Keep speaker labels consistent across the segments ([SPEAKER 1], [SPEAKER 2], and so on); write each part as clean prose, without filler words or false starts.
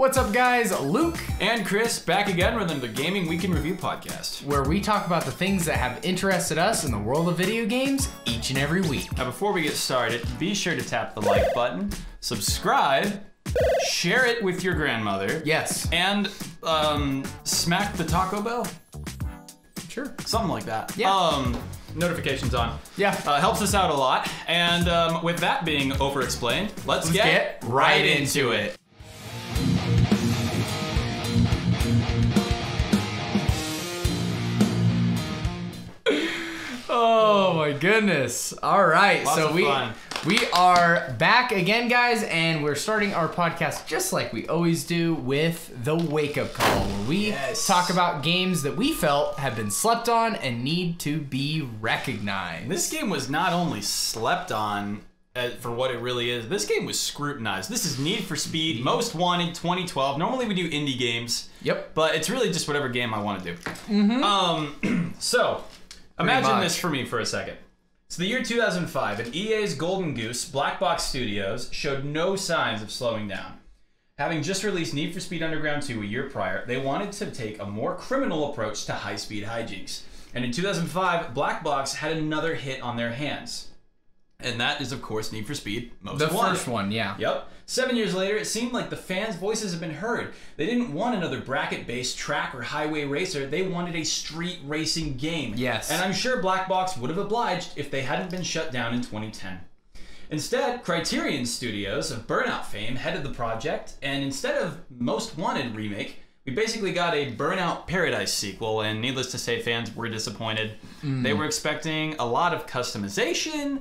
[SPEAKER 1] What's up, guys? Luke
[SPEAKER 2] and Chris back again with another Gaming Week in Review podcast,
[SPEAKER 1] where we talk about the things that have interested us in the world of video games each and every week.
[SPEAKER 2] Now, before we get started, be sure to tap the like button, subscribe, share it with your grandmother.
[SPEAKER 1] Yes.
[SPEAKER 2] And smack the Taco Bell.
[SPEAKER 1] Sure.
[SPEAKER 2] Something like that.
[SPEAKER 1] Yeah.
[SPEAKER 2] Notifications on.
[SPEAKER 1] Yeah.
[SPEAKER 2] Helps us out a lot. And with that being over-explained, let's get right into it.
[SPEAKER 1] Oh my goodness. All right.
[SPEAKER 2] Lots of fun.
[SPEAKER 1] We are back again, guys, and we're starting our podcast just like we always do with the wake-up call, where we talk about games that we felt have been slept on and need to be recognized.
[SPEAKER 2] This game was not only slept on for what it really is, this game was scrutinized. This is Need for Speed Most Wanted 2012. Normally we do indie games.
[SPEAKER 1] Yep.
[SPEAKER 2] But it's really just whatever game I want to do.
[SPEAKER 1] Mm-hmm.
[SPEAKER 2] So, imagine this for me for a second. It's the year 2005, and EA's Golden Goose, Black Box Studios, showed no signs of slowing down. Having just released Need for Speed Underground 2 a year prior, they wanted to take a more criminal approach to high-speed hijinks. And in 2005, Black Box had another hit on their hands. And that is, of course, Need for Speed Most Wanted.
[SPEAKER 1] The first one, yeah.
[SPEAKER 2] Yep. 7 years later, it seemed like the fans' voices had been heard. They didn't want another bracket-based track or highway racer. They wanted a street racing game.
[SPEAKER 1] Yes.
[SPEAKER 2] And I'm sure Black Box would have obliged if they hadn't been shut down in 2010. Instead, Criterion Studios of Burnout fame headed the project, and instead of Most Wanted remake, we basically got a Burnout Paradise sequel, and needless to say, fans were disappointed. They were expecting a lot of customization,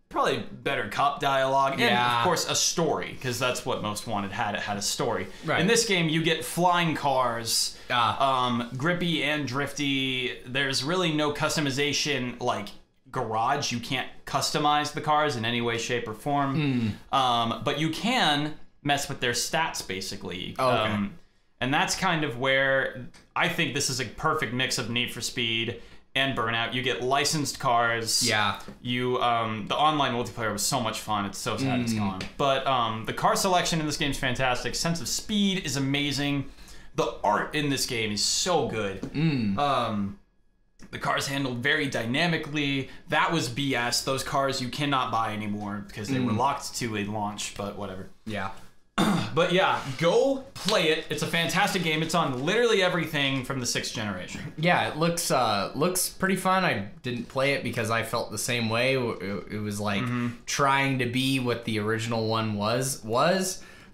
[SPEAKER 2] probably better cop dialogue, and of course a story, because that's what Most Wanted had. It had a story.
[SPEAKER 1] Right.
[SPEAKER 2] In this game, you get flying cars, grippy and drifty. There's really no customization like Garage. You can't customize the cars in any way, shape, or form. But you can mess with their stats, basically.
[SPEAKER 1] Okay.
[SPEAKER 2] And that's kind of where I think this is a perfect mix of Need for Speed and Burnout. You get licensed cars.
[SPEAKER 1] Yeah.
[SPEAKER 2] You the online multiplayer was so much fun. It's so sad it's gone. But the car selection in this game is fantastic. Sense of speed is amazing. The art in this game is so good. The cars handled very dynamically. That was BS. Those cars you cannot buy anymore because they were locked to a launch, but whatever.
[SPEAKER 1] Yeah.
[SPEAKER 2] But yeah, go play it. It's a fantastic game. It's on literally everything from the 6th generation.
[SPEAKER 1] Yeah, it looks pretty fun. I didn't play it because I felt the same way. It was like trying to be what the original one was,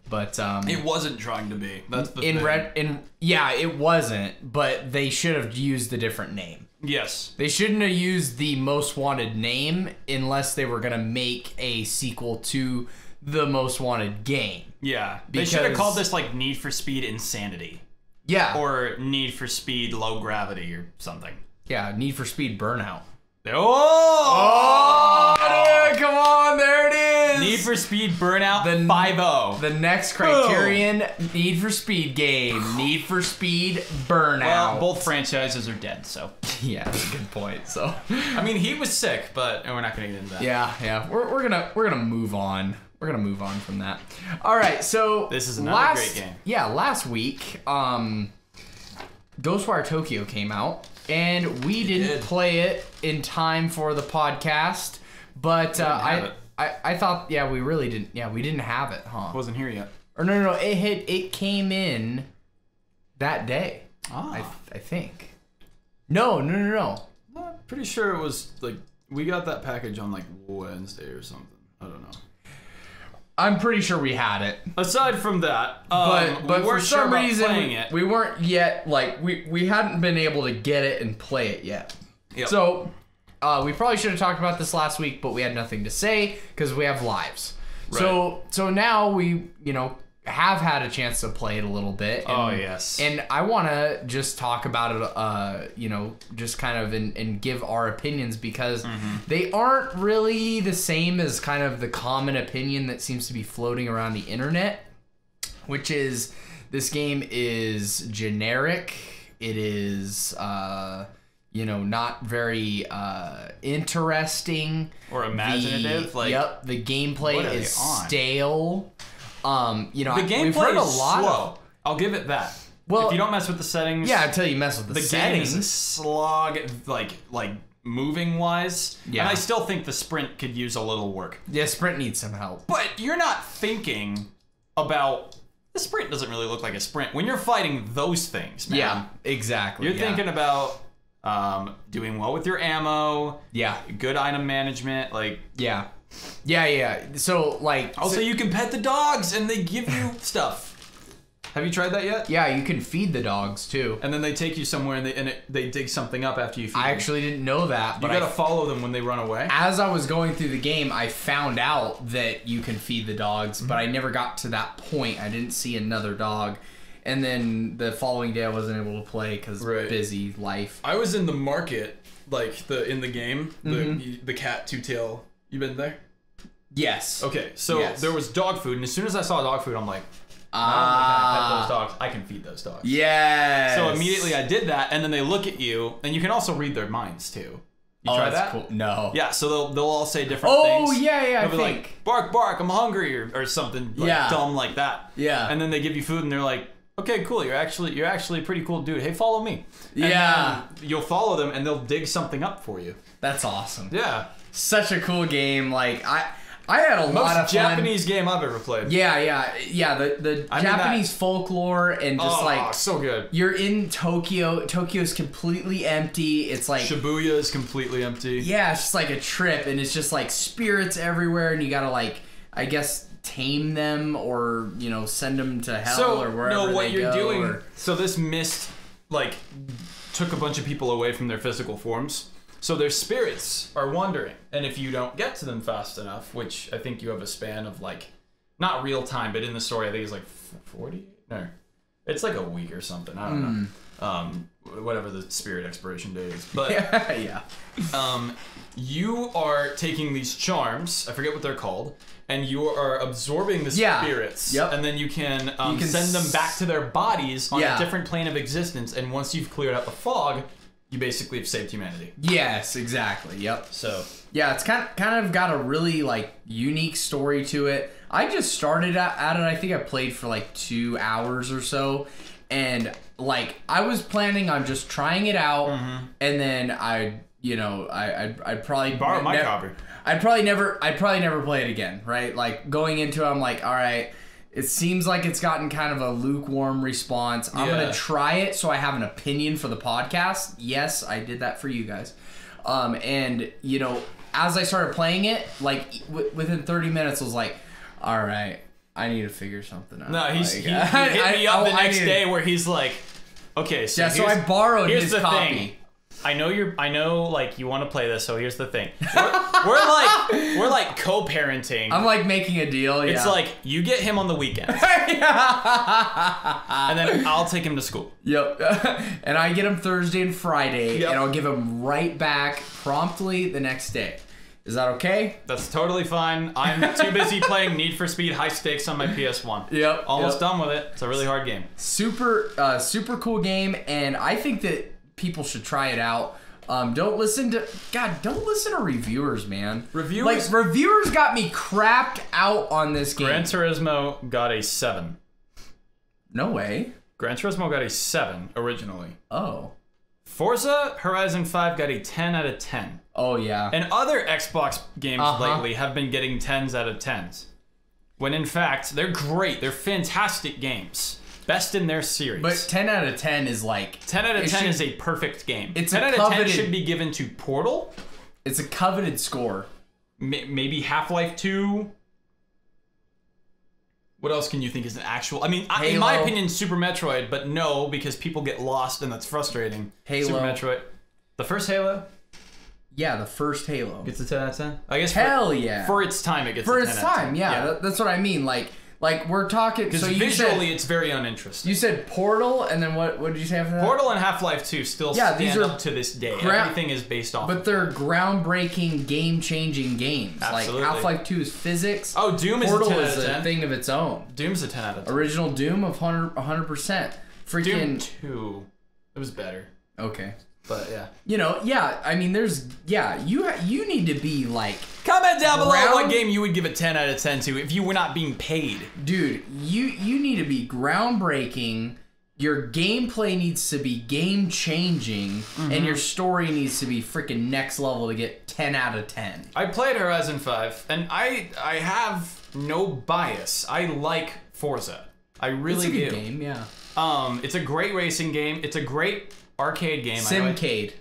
[SPEAKER 1] but
[SPEAKER 2] it wasn't trying to be. That's the thing.
[SPEAKER 1] Yeah, it wasn't, but they should have used a different name.
[SPEAKER 2] Yes.
[SPEAKER 1] They shouldn't have used the Most Wanted name unless they were gonna make a sequel to the Most Wanted game.
[SPEAKER 2] Yeah. They should have called this like Need for Speed Insanity.
[SPEAKER 1] Yeah.
[SPEAKER 2] Or Need for Speed Low Gravity or something.
[SPEAKER 1] Yeah, Need for Speed Burnout.
[SPEAKER 2] Oh!
[SPEAKER 1] Dude, come on, there it is!
[SPEAKER 2] Need for Speed Burnout 5-0.
[SPEAKER 1] The next Criterion Need for Speed game. Need for Speed Burnout.
[SPEAKER 2] Well, both franchises are dead, so.
[SPEAKER 1] Yeah, that's a good point. So,
[SPEAKER 2] I mean, he was sick, but we're not gonna get into that.
[SPEAKER 1] Yeah. We're gonna move on. We're gonna move on from that. All right, so
[SPEAKER 2] this is another great game.
[SPEAKER 1] Yeah, last week, Ghostwire Tokyo came out, and we didn't play it in time for the podcast. But I thought, we really didn't. Yeah, we didn't have it, huh?
[SPEAKER 2] It wasn't here yet.
[SPEAKER 1] Or no, it came in that day. I think. No.
[SPEAKER 2] I'm pretty sure it was like we got that package on like Wednesday or something. I don't know.
[SPEAKER 1] I'm pretty sure we had it.
[SPEAKER 2] Aside from that,
[SPEAKER 1] but
[SPEAKER 2] we
[SPEAKER 1] for some reason
[SPEAKER 2] it.
[SPEAKER 1] we weren't yet we hadn't been able to get it and play it yet.
[SPEAKER 2] Yep.
[SPEAKER 1] So we probably should have talked about this last week, but we had nothing to say because we have lives. Right. So now we have had a chance to play it a little bit. And,
[SPEAKER 2] yes.
[SPEAKER 1] And I want to just talk about it, just kind of and give our opinions because they aren't really the same as kind of the common opinion that seems to be floating around the internet, which is this game is generic. It is, not very interesting
[SPEAKER 2] or imaginative.
[SPEAKER 1] The gameplay is stale. You know,
[SPEAKER 2] The
[SPEAKER 1] we've
[SPEAKER 2] gameplay
[SPEAKER 1] heard a
[SPEAKER 2] is
[SPEAKER 1] lot
[SPEAKER 2] slow. I'll give it that.
[SPEAKER 1] Well,
[SPEAKER 2] if you don't mess with the settings,
[SPEAKER 1] yeah, until you mess with the settings.
[SPEAKER 2] Game is a slog, like moving wise.
[SPEAKER 1] Yeah.
[SPEAKER 2] And I still think the sprint could use a little work.
[SPEAKER 1] Yeah, sprint needs some help.
[SPEAKER 2] But you're not thinking about the sprint. Doesn't really look like a sprint when you're fighting those things, man.
[SPEAKER 1] Yeah, exactly.
[SPEAKER 2] You're thinking about doing well with your ammo.
[SPEAKER 1] Yeah.
[SPEAKER 2] Good item management, like.
[SPEAKER 1] Yeah. Yeah. So like.
[SPEAKER 2] Also, you can pet the dogs and they give you stuff. Have you tried that yet?
[SPEAKER 1] Yeah, you can feed the dogs too.
[SPEAKER 2] And then they take you somewhere and they dig something up after you feed them.
[SPEAKER 1] I actually didn't know that.
[SPEAKER 2] But you gotta follow them when they run away.
[SPEAKER 1] As I was going through the game, I found out that you can feed the dogs, but I never got to that point. I didn't see another dog. And then the following day I wasn't able to play because busy life.
[SPEAKER 2] I was in the market, like in the game, the cat two-tail. You been there?
[SPEAKER 1] Yes.
[SPEAKER 2] Okay, so there was dog food, and as soon as I saw dog food, I'm like, not only can I pet those dogs, I can feed those dogs.
[SPEAKER 1] Yes.
[SPEAKER 2] So immediately I did that, and then they look at you, and you can also read their minds too. You try that?
[SPEAKER 1] Cool. No.
[SPEAKER 2] Yeah, so they'll all say different things.
[SPEAKER 1] Oh yeah,
[SPEAKER 2] They'll be like, bark, bark, I'm hungry, or something dumb like that.
[SPEAKER 1] Yeah.
[SPEAKER 2] And then they give you food, and they're like, okay, cool, you're actually a pretty cool dude. Hey, follow me. And
[SPEAKER 1] yeah.
[SPEAKER 2] You'll follow them, and they'll dig something up for you.
[SPEAKER 1] That's awesome.
[SPEAKER 2] Yeah.
[SPEAKER 1] Such a cool game. Like I had a lot of fun.
[SPEAKER 2] Most Japanese game I've ever played.
[SPEAKER 1] Yeah. The Japanese folklore and just like
[SPEAKER 2] so good.
[SPEAKER 1] You're in Tokyo. Tokyo's completely empty. It's like
[SPEAKER 2] Shibuya is completely empty.
[SPEAKER 1] Yeah, it's just like a trip, and it's just like spirits everywhere, and you gotta like, I guess, tame them or send them to hell or wherever.
[SPEAKER 2] No, what
[SPEAKER 1] they
[SPEAKER 2] you're
[SPEAKER 1] go,
[SPEAKER 2] doing.
[SPEAKER 1] or...
[SPEAKER 2] So this mist like took a bunch of people away from their physical forms. So their spirits are wandering, and if you don't get to them fast enough, which I think you have a span of like, not real time, but in the story I think it's like 40. No, it's like a week or something. I don't know. Whatever the spirit expiration date is. But
[SPEAKER 1] yeah.
[SPEAKER 2] You are taking these charms. I forget what they're called. And you are absorbing the spirits, and then you can send them back to their bodies on a different plane of existence. And once you've cleared out the fog, you basically have saved humanity.
[SPEAKER 1] Yes, exactly. Yep.
[SPEAKER 2] So
[SPEAKER 1] yeah, it's kind of got a really like unique story to it. I just started at it. I think I played for like 2 hours or so, and like I was planning on just trying it out, and then I'd probably
[SPEAKER 2] borrow my copy.
[SPEAKER 1] I'd probably never play it again, right? Like going into it, I'm like, all right, it seems like it's gotten kind of a lukewarm response. I'm gonna try it so I have an opinion for the podcast. Yes, I did that for you guys. And as I started playing it, like within 30 minutes, I was like, all right, I need to figure something out.
[SPEAKER 2] No, he
[SPEAKER 1] like,
[SPEAKER 2] hit me up the next day where he's like, okay, so
[SPEAKER 1] so I borrowed his copy.
[SPEAKER 2] Thing. I know, like you want to play this. So here's the thing: we're like co-parenting.
[SPEAKER 1] I'm like making a deal. Yeah.
[SPEAKER 2] It's like you get him on the weekends, and then I'll take him to school.
[SPEAKER 1] Yep. And I get him Thursday and Friday, and I'll give him right back promptly the next day. Is that okay?
[SPEAKER 2] That's totally fine. I'm too busy playing Need for Speed High Stakes on my PS1.
[SPEAKER 1] Yep.
[SPEAKER 2] Almost done with it. It's a really hard game.
[SPEAKER 1] Super cool game, and I think that people should try it out. Don't listen to reviewers, man. Reviewers got me crapped out on this game.
[SPEAKER 2] Gran Turismo got a 7.
[SPEAKER 1] No way.
[SPEAKER 2] Gran Turismo got a 7 originally.
[SPEAKER 1] Oh.
[SPEAKER 2] Forza Horizon 5 got a 10 out of 10.
[SPEAKER 1] Oh yeah.
[SPEAKER 2] And other Xbox games lately have been getting 10s out of 10s. When in fact, they're great. They're fantastic games. Best in their series.
[SPEAKER 1] But 10 out of 10 is like...
[SPEAKER 2] 10 out of 10 is a perfect game.
[SPEAKER 1] 10
[SPEAKER 2] out of 10 should be given to Portal.
[SPEAKER 1] It's a coveted score.
[SPEAKER 2] Maybe Half-Life 2. What else can you think is an actual... I mean, in my opinion, Super Metroid, but no, because people get lost and that's frustrating.
[SPEAKER 1] Halo.
[SPEAKER 2] Super Metroid. The first Halo?
[SPEAKER 1] Yeah, the first Halo.
[SPEAKER 2] Gets a 10 out of 10? I guess
[SPEAKER 1] for
[SPEAKER 2] its time, it gets a 10
[SPEAKER 1] out of 10. For
[SPEAKER 2] its time,
[SPEAKER 1] yeah. That's what I mean. Like we're talking...
[SPEAKER 2] Because visually, it's very uninteresting.
[SPEAKER 1] You said Portal, and then what did you say after that?
[SPEAKER 2] Portal and Half-Life 2 still stand up to this day. Everything is based off
[SPEAKER 1] But they're groundbreaking, game-changing games.
[SPEAKER 2] Absolutely.
[SPEAKER 1] Like Half-Life 2 is physics.
[SPEAKER 2] Oh, Doom
[SPEAKER 1] Portal
[SPEAKER 2] is a 10 out of 10.
[SPEAKER 1] is a thing of its own.
[SPEAKER 2] Doom's a 10 out of 10.
[SPEAKER 1] Original Doom of 100%. Freaking...
[SPEAKER 2] Doom 2. It was better.
[SPEAKER 1] Okay.
[SPEAKER 2] But yeah.
[SPEAKER 1] I mean, you need to be like...
[SPEAKER 2] Comment Comment down below what game you would give a 10 out of 10 to if you were not being paid.
[SPEAKER 1] Dude, you need to be groundbreaking. Your gameplay needs to be game-changing, and your story needs to be freaking next level to get 10 out of 10.
[SPEAKER 2] I played Horizon 5, and I have no bias. I like Forza. I really do.
[SPEAKER 1] It's a good game, yeah.
[SPEAKER 2] It's a great racing game. It's a great arcade game.
[SPEAKER 1] Simcade.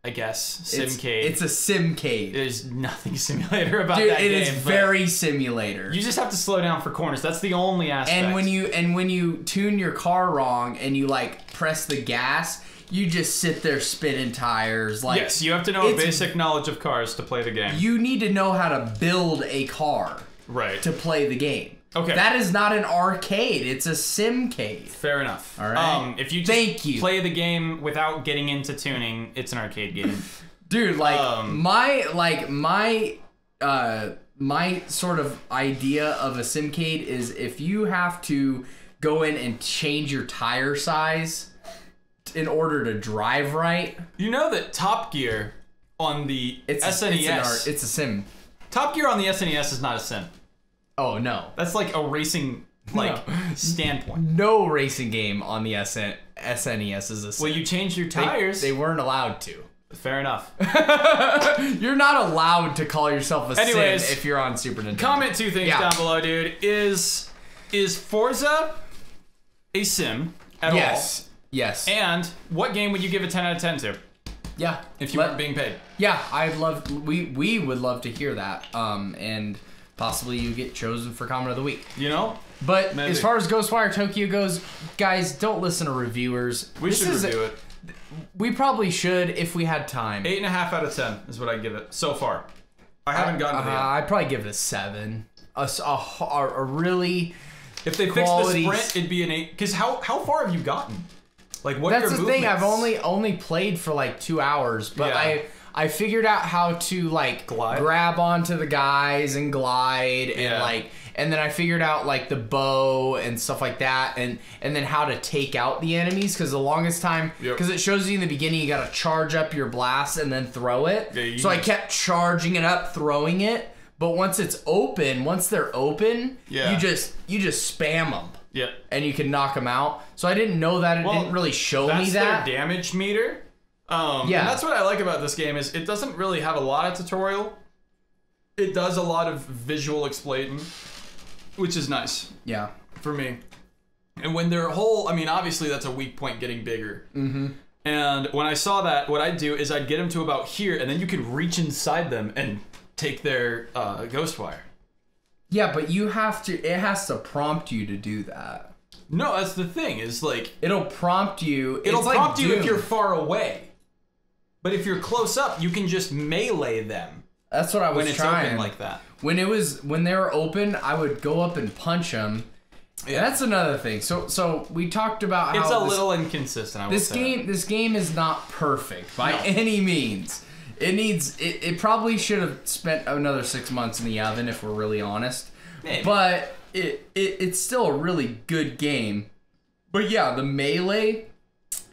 [SPEAKER 2] I guess. Simcade.
[SPEAKER 1] It's a simcade.
[SPEAKER 2] There's nothing simulator about
[SPEAKER 1] Dude,
[SPEAKER 2] that game.
[SPEAKER 1] Dude, it is very simulator.
[SPEAKER 2] You just have to slow down for corners. That's the only aspect.
[SPEAKER 1] And when you tune your car wrong and you like press the gas, you just sit there spinning tires. Like,
[SPEAKER 2] yes, you have to know a basic knowledge of cars to play the game.
[SPEAKER 1] You need to know how to build a car to play the game.
[SPEAKER 2] Okay.
[SPEAKER 1] That is not an arcade. It's a simcade.
[SPEAKER 2] Fair enough.
[SPEAKER 1] All right.
[SPEAKER 2] If you just play the game without getting into tuning, it's an arcade game.
[SPEAKER 1] Dude, like my sort of idea of a simcade is if you have to go in and change your tire size in order to drive right.
[SPEAKER 2] You know that Top Gear on the SNES...
[SPEAKER 1] It's a sim.
[SPEAKER 2] Top Gear on the SNES is not a sim.
[SPEAKER 1] Oh, no.
[SPEAKER 2] That's like a racing standpoint.
[SPEAKER 1] No racing game on the SNES is a sim.
[SPEAKER 2] Well, you changed your tires.
[SPEAKER 1] They weren't allowed to.
[SPEAKER 2] Fair enough.
[SPEAKER 1] You're not allowed to call yourself a sim if you're on Super Nintendo.
[SPEAKER 2] Comment two things down below, dude. Is Forza a sim at all?
[SPEAKER 1] Yes.
[SPEAKER 2] And what game would you give a 10 out of 10 to?
[SPEAKER 1] Yeah.
[SPEAKER 2] If you weren't being paid.
[SPEAKER 1] Yeah, we would love to hear that. And possibly you get chosen for comment of the week.
[SPEAKER 2] You know?
[SPEAKER 1] But as far as Ghostwire Tokyo goes, guys, don't listen to reviewers.
[SPEAKER 2] We should review it.
[SPEAKER 1] We probably should if we had time.
[SPEAKER 2] 8.5 out of 10 is what I give it so far. I haven't gotten to the end.
[SPEAKER 1] I'd probably give it a 7. A really
[SPEAKER 2] If they fix the sprint, it'd be an 8. Because how far have you gotten? Like, what are your movements?
[SPEAKER 1] That's the thing. I've only played for like 2 hours, but I figured out how to like grab onto the guys and glide and then I figured out like the bow and stuff like that and then how to take out the enemies because the longest time because it shows you in the beginning you gotta charge up your blast and then throw it. So I kept charging it up, throwing it, but once they're open, you just spam them.
[SPEAKER 2] Yeah.
[SPEAKER 1] And you can knock them out. So I didn't know that. It didn't really show me that.
[SPEAKER 2] That's their damage meter. And that's what I like about this game is it doesn't really have a lot of tutorial. It does a lot of visual explaining, which is nice.
[SPEAKER 1] Yeah.
[SPEAKER 2] For me. And when their whole, I mean, obviously that's a weak point getting bigger.
[SPEAKER 1] Mm-hmm.
[SPEAKER 2] And when I saw that, what I'd do is I'd get them to about here, and then you could reach inside them and take their Ghostwire.
[SPEAKER 1] Yeah, but you have to, it has to prompt you to do that.
[SPEAKER 2] No, that's the thing, is like...
[SPEAKER 1] It'll prompt you.
[SPEAKER 2] It'll prompt you if you're far away. But if you're close up, you can just melee them.
[SPEAKER 1] That's what I was trying.
[SPEAKER 2] When it's open like that.
[SPEAKER 1] When they were open, I would go up and punch them. Yeah. That's another thing. So we talked about how
[SPEAKER 2] it's a little inconsistent. I would say
[SPEAKER 1] this game is not perfect by any means. It probably should have spent another 6 months in the oven if we're really honest.
[SPEAKER 2] Maybe.
[SPEAKER 1] But it's still a really good game. But yeah, the melee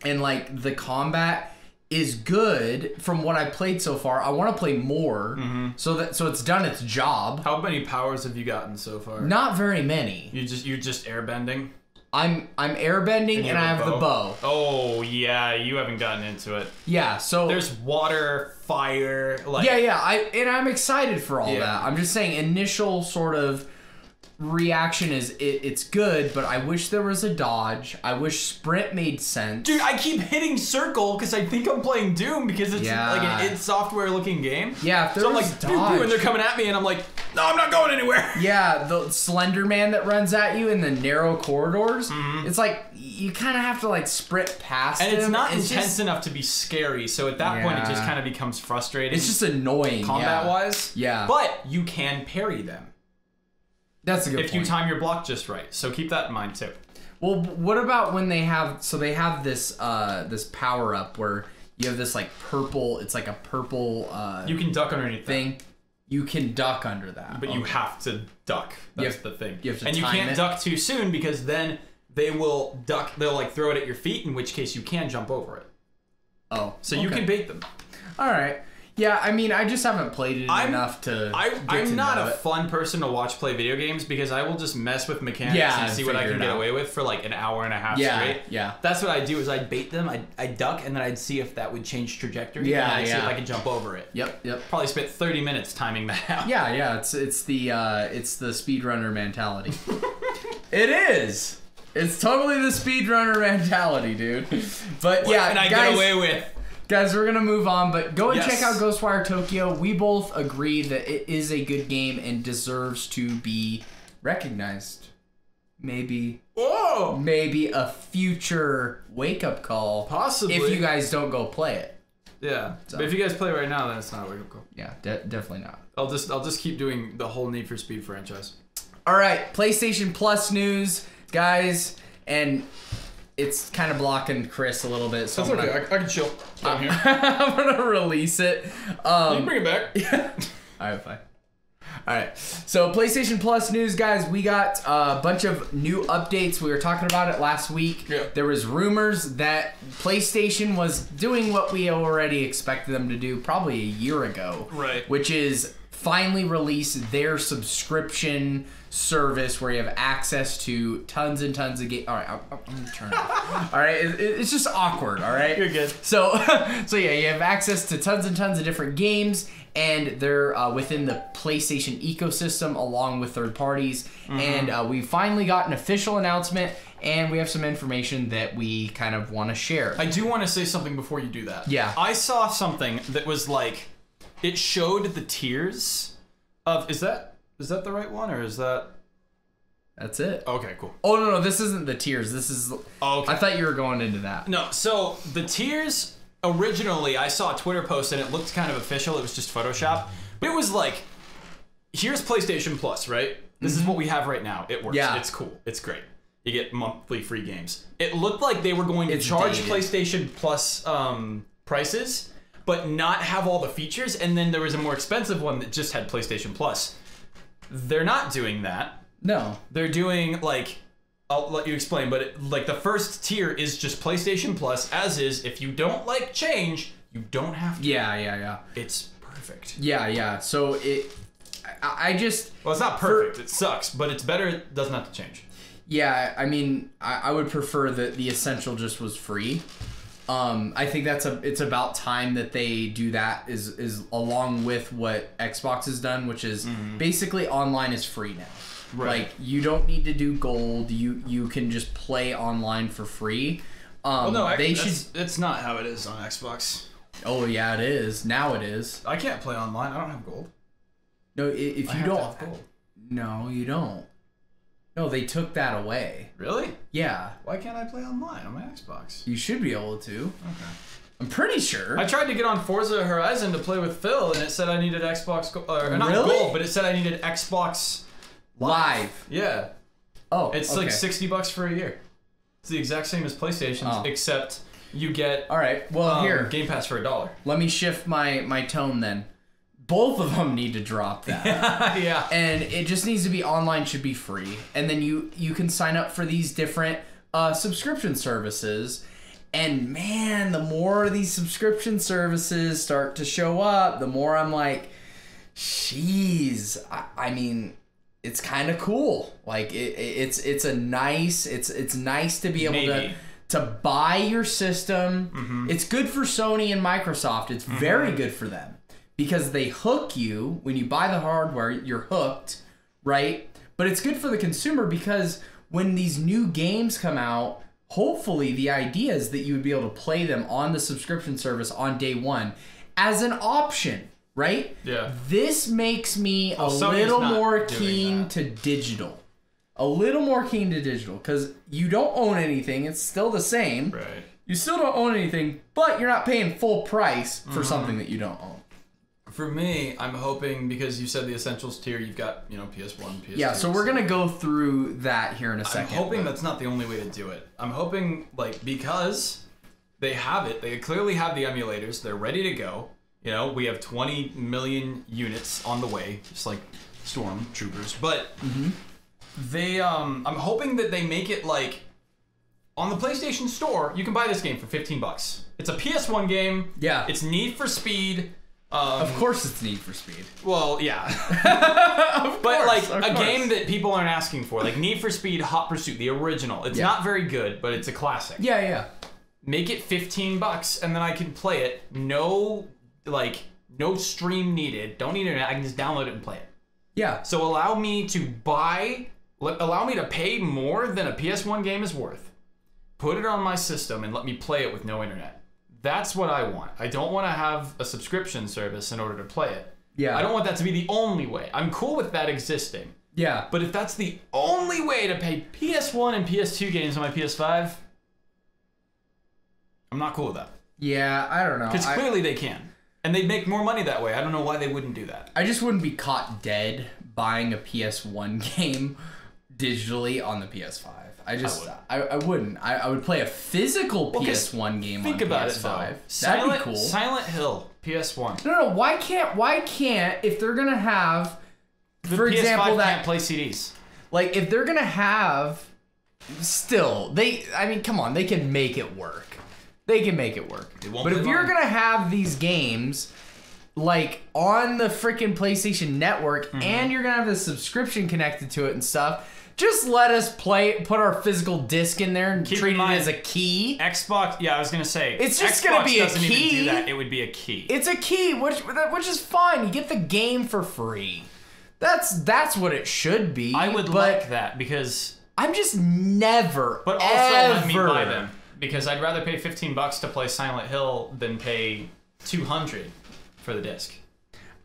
[SPEAKER 1] and like the combat is good from what I played so far. I want to play more, so it's done its job.
[SPEAKER 2] How many powers have you gotten so far?
[SPEAKER 1] Not very many.
[SPEAKER 2] You're just airbending.
[SPEAKER 1] I'm airbending and I have the bow.
[SPEAKER 2] Oh yeah, you haven't gotten into it.
[SPEAKER 1] Yeah, so
[SPEAKER 2] there's water, fire, like
[SPEAKER 1] yeah. I'm excited for all that. I'm just saying initial sort of reaction is it's good, but I wish there was a dodge. I wish sprint made sense.
[SPEAKER 2] Dude, I keep hitting circle because I think I'm playing Doom because it's like an id Software looking game.
[SPEAKER 1] Yeah, if there was
[SPEAKER 2] like dodge, and they're coming at me and I'm like, no, I'm not going anywhere.
[SPEAKER 1] Yeah, the Slender Man that runs at you in the narrow corridors. It's like you kind of have to like sprint past him.
[SPEAKER 2] And it's not intense enough to be scary, so at that point it just kind of becomes frustrating.
[SPEAKER 1] It's just annoying
[SPEAKER 2] combat-wise.
[SPEAKER 1] Yeah.
[SPEAKER 2] But you can parry them.
[SPEAKER 1] That's a good point.
[SPEAKER 2] If you time your block just right. So keep that in mind too.
[SPEAKER 1] Well, what about when they have this this power up where you have this like purple, it's like a purple
[SPEAKER 2] you can duck underneath
[SPEAKER 1] thing.
[SPEAKER 2] That.
[SPEAKER 1] You can duck under that.
[SPEAKER 2] But you have to duck. That's the thing.
[SPEAKER 1] You have to
[SPEAKER 2] and you can't duck too soon because then they will duck, they'll like throw it at your feet, in which case you can jump over it.
[SPEAKER 1] Oh.
[SPEAKER 2] So you can bait them.
[SPEAKER 1] All right. Yeah, I mean, I just haven't played it enough to.
[SPEAKER 2] I'm not a fun person to watch play video games because I will just mess with mechanics and see what I can get away with for like an hour and a half straight. Yeah, that's what I do. Is I'd bait them, I'd duck, and then I'd see if that would change trajectory. Yeah, and I'd see if I could jump over it.
[SPEAKER 1] Yep.
[SPEAKER 2] Probably spent 30 minutes timing that out.
[SPEAKER 1] Yeah. It's the speedrunner mentality. It is. It's totally the speedrunner mentality, dude. But yeah,
[SPEAKER 2] and I get away with.
[SPEAKER 1] Guys, we're gonna move on, but go and check out Ghostwire Tokyo. We both agree that it is a good game and deserves to be recognized. Maybe a future wake-up call.
[SPEAKER 2] Possibly.
[SPEAKER 1] If you guys don't go play it.
[SPEAKER 2] Yeah. So. But if you guys play it right now, then it's not a wake-up call.
[SPEAKER 1] Yeah, definitely not.
[SPEAKER 2] I'll just keep doing the whole Need for Speed franchise.
[SPEAKER 1] All right, PlayStation Plus news, guys, and it's kind of blocking Chris a little bit. So
[SPEAKER 2] that's okay. I can chill down here.
[SPEAKER 1] I'm gonna release it.
[SPEAKER 2] You can bring it back.
[SPEAKER 1] Yeah. All right, fine. All right. So PlayStation Plus news, guys. We got a bunch of new updates. We were talking about it last week.
[SPEAKER 2] Yeah.
[SPEAKER 1] There was rumors that PlayStation was doing what we already expected them to do, probably a year ago.
[SPEAKER 2] Right.
[SPEAKER 1] Which is finally release their subscription service where you have access to tons and tons of games. All right, I'm gonna turn it off. All right, it's just awkward. All right,
[SPEAKER 2] you're good.
[SPEAKER 1] So yeah, you have access to tons and tons of different games, and they're within the PlayStation ecosystem along with third parties. And we finally got an official announcement, and we have some information that we kind of want to share.
[SPEAKER 2] I do want to say something before you do that.
[SPEAKER 1] Yeah,
[SPEAKER 2] I saw something that was like, it showed the tiers of. Is that the right one, or is that?
[SPEAKER 1] That's it.
[SPEAKER 2] Okay, cool.
[SPEAKER 1] Oh, no, this isn't the tiers. This is...
[SPEAKER 2] Oh, okay.
[SPEAKER 1] I thought you were going into that.
[SPEAKER 2] No, so the tiers, originally, I saw a Twitter post, and it looked kind of official. It was just Photoshop. But it was like, here's PlayStation Plus, right? This is what we have right now. It works. Yeah. It's cool. It's great. You get monthly free games. It looked like they were going to charge PlayStation Plus prices, but not have all the features, and then there was a more expensive one that just had PlayStation Plus. They're not doing that.
[SPEAKER 1] No.
[SPEAKER 2] They're doing, like, I'll let you explain, but like the first tier is just PlayStation Plus, as is. If you don't like change, you don't have to.
[SPEAKER 1] Yeah.
[SPEAKER 2] It's perfect.
[SPEAKER 1] Yeah. So I just...
[SPEAKER 2] Well, it's not perfect. It sucks, but it's better. It doesn't have to change.
[SPEAKER 1] Yeah, I mean, I would prefer that the Essential just was free. I think it's about time that they do that is along with what Xbox has done, which is basically online is free now. Right. Like, you don't need to do gold. You can just play online for free.
[SPEAKER 2] Well, no, it's not how it is on Xbox.
[SPEAKER 1] Oh, yeah, it is. Now it is.
[SPEAKER 2] I can't play online. I don't have gold.
[SPEAKER 1] No, if you don't have gold. No, you don't. No, they took that away.
[SPEAKER 2] Really?
[SPEAKER 1] Yeah.
[SPEAKER 2] Why can't I play online on my Xbox?
[SPEAKER 1] You should be able to.
[SPEAKER 2] Okay.
[SPEAKER 1] I'm pretty sure.
[SPEAKER 2] I tried to get on Forza Horizon to play with Phil, and it said I needed Xbox... not gold, but it said I needed Xbox...
[SPEAKER 1] Live.
[SPEAKER 2] Yeah.
[SPEAKER 1] Oh,
[SPEAKER 2] it's like $60 for a year. It's the exact same as PlayStation's, except you get
[SPEAKER 1] all right. Well, here
[SPEAKER 2] Game Pass for $1.
[SPEAKER 1] Let me shift my tone then. Both of them need to drop that.
[SPEAKER 2] Yeah.
[SPEAKER 1] And it just needs to be online. Should be free, and then you can sign up for these different subscription services. And man, the more these subscription services start to show up, the more I'm like, jeez. I mean. It's kind of cool. Like it's nice to be able to buy your system. It's good for Sony and Microsoft. It's very good for them because they hook you when you buy the hardware. You're hooked, right? But it's good for the consumer because when these new games come out, hopefully the idea is that you would be able to play them on the subscription service on day one as an option. Right?
[SPEAKER 2] Yeah.
[SPEAKER 1] This makes me a little more keen to digital. A little more keen to digital. Because you don't own anything. It's still the same.
[SPEAKER 2] Right.
[SPEAKER 1] You still don't own anything, but you're not paying full price for something that you don't own.
[SPEAKER 2] For me, I'm hoping, because you said the Essentials tier, you've got, PS1, PS2.
[SPEAKER 1] Yeah, so we're going to go through that here in a second.
[SPEAKER 2] I'm hoping that's not the only way to do it. I'm hoping, because they have it, they clearly have the emulators, they're ready to go. We have 20 million units on the way, just like Stormtroopers. But I'm hoping that they make it like on the PlayStation Store. You can buy this game for $15. It's a PS1 game.
[SPEAKER 1] Yeah.
[SPEAKER 2] It's Need for Speed.
[SPEAKER 1] Of course it's Need for Speed.
[SPEAKER 2] Well, yeah. But like a game that people aren't asking for, like Need for Speed Hot Pursuit, the original. It's not very good, but it's a classic.
[SPEAKER 1] Yeah, yeah.
[SPEAKER 2] Make it $15 and then I can play it. No stream needed. Don't need internet. I can just download it and play it.
[SPEAKER 1] Yeah.
[SPEAKER 2] So allow me to pay more than a PS1 game is worth. Put it on my system and let me play it with no internet. That's what I want. I don't want to have a subscription service in order to play it.
[SPEAKER 1] Yeah.
[SPEAKER 2] I don't want that to be the only way. I'm cool with that existing.
[SPEAKER 1] Yeah.
[SPEAKER 2] But if that's the only way to pay PS1 and PS2 games on my PS5, I'm not cool with that.
[SPEAKER 1] Yeah, I don't know.
[SPEAKER 2] Because clearly they can. And they'd make more money that way. I don't know why they wouldn't do that.
[SPEAKER 1] I just wouldn't be caught dead buying a PS1 game digitally on the PS5. I wouldn't. I would play a physical PS1 game on PS5.
[SPEAKER 2] Think about it, though.
[SPEAKER 1] That'd be cool.
[SPEAKER 2] Silent Hill, PS1.
[SPEAKER 1] No, why can't, if they're gonna have, for
[SPEAKER 2] PS5
[SPEAKER 1] example,
[SPEAKER 2] can't play CDs.
[SPEAKER 1] Like, if they're gonna have, I mean, come on, they can make it work. They can make it work. But if you're gonna have these games, like, on the freaking PlayStation Network, and you're gonna have the subscription connected to it and stuff, just let us put our physical disc in there and treat it as a key.
[SPEAKER 2] Xbox, yeah, I was gonna say.
[SPEAKER 1] It's just gonna be a key.
[SPEAKER 2] Even do that. It would be a key.
[SPEAKER 1] It's a key, which is fine. You get the game for free. That's what it should be.
[SPEAKER 2] I would like that because
[SPEAKER 1] I'm just never.
[SPEAKER 2] But also let me buy them because I'd rather pay $15 to play Silent Hill than pay $200 for the disc.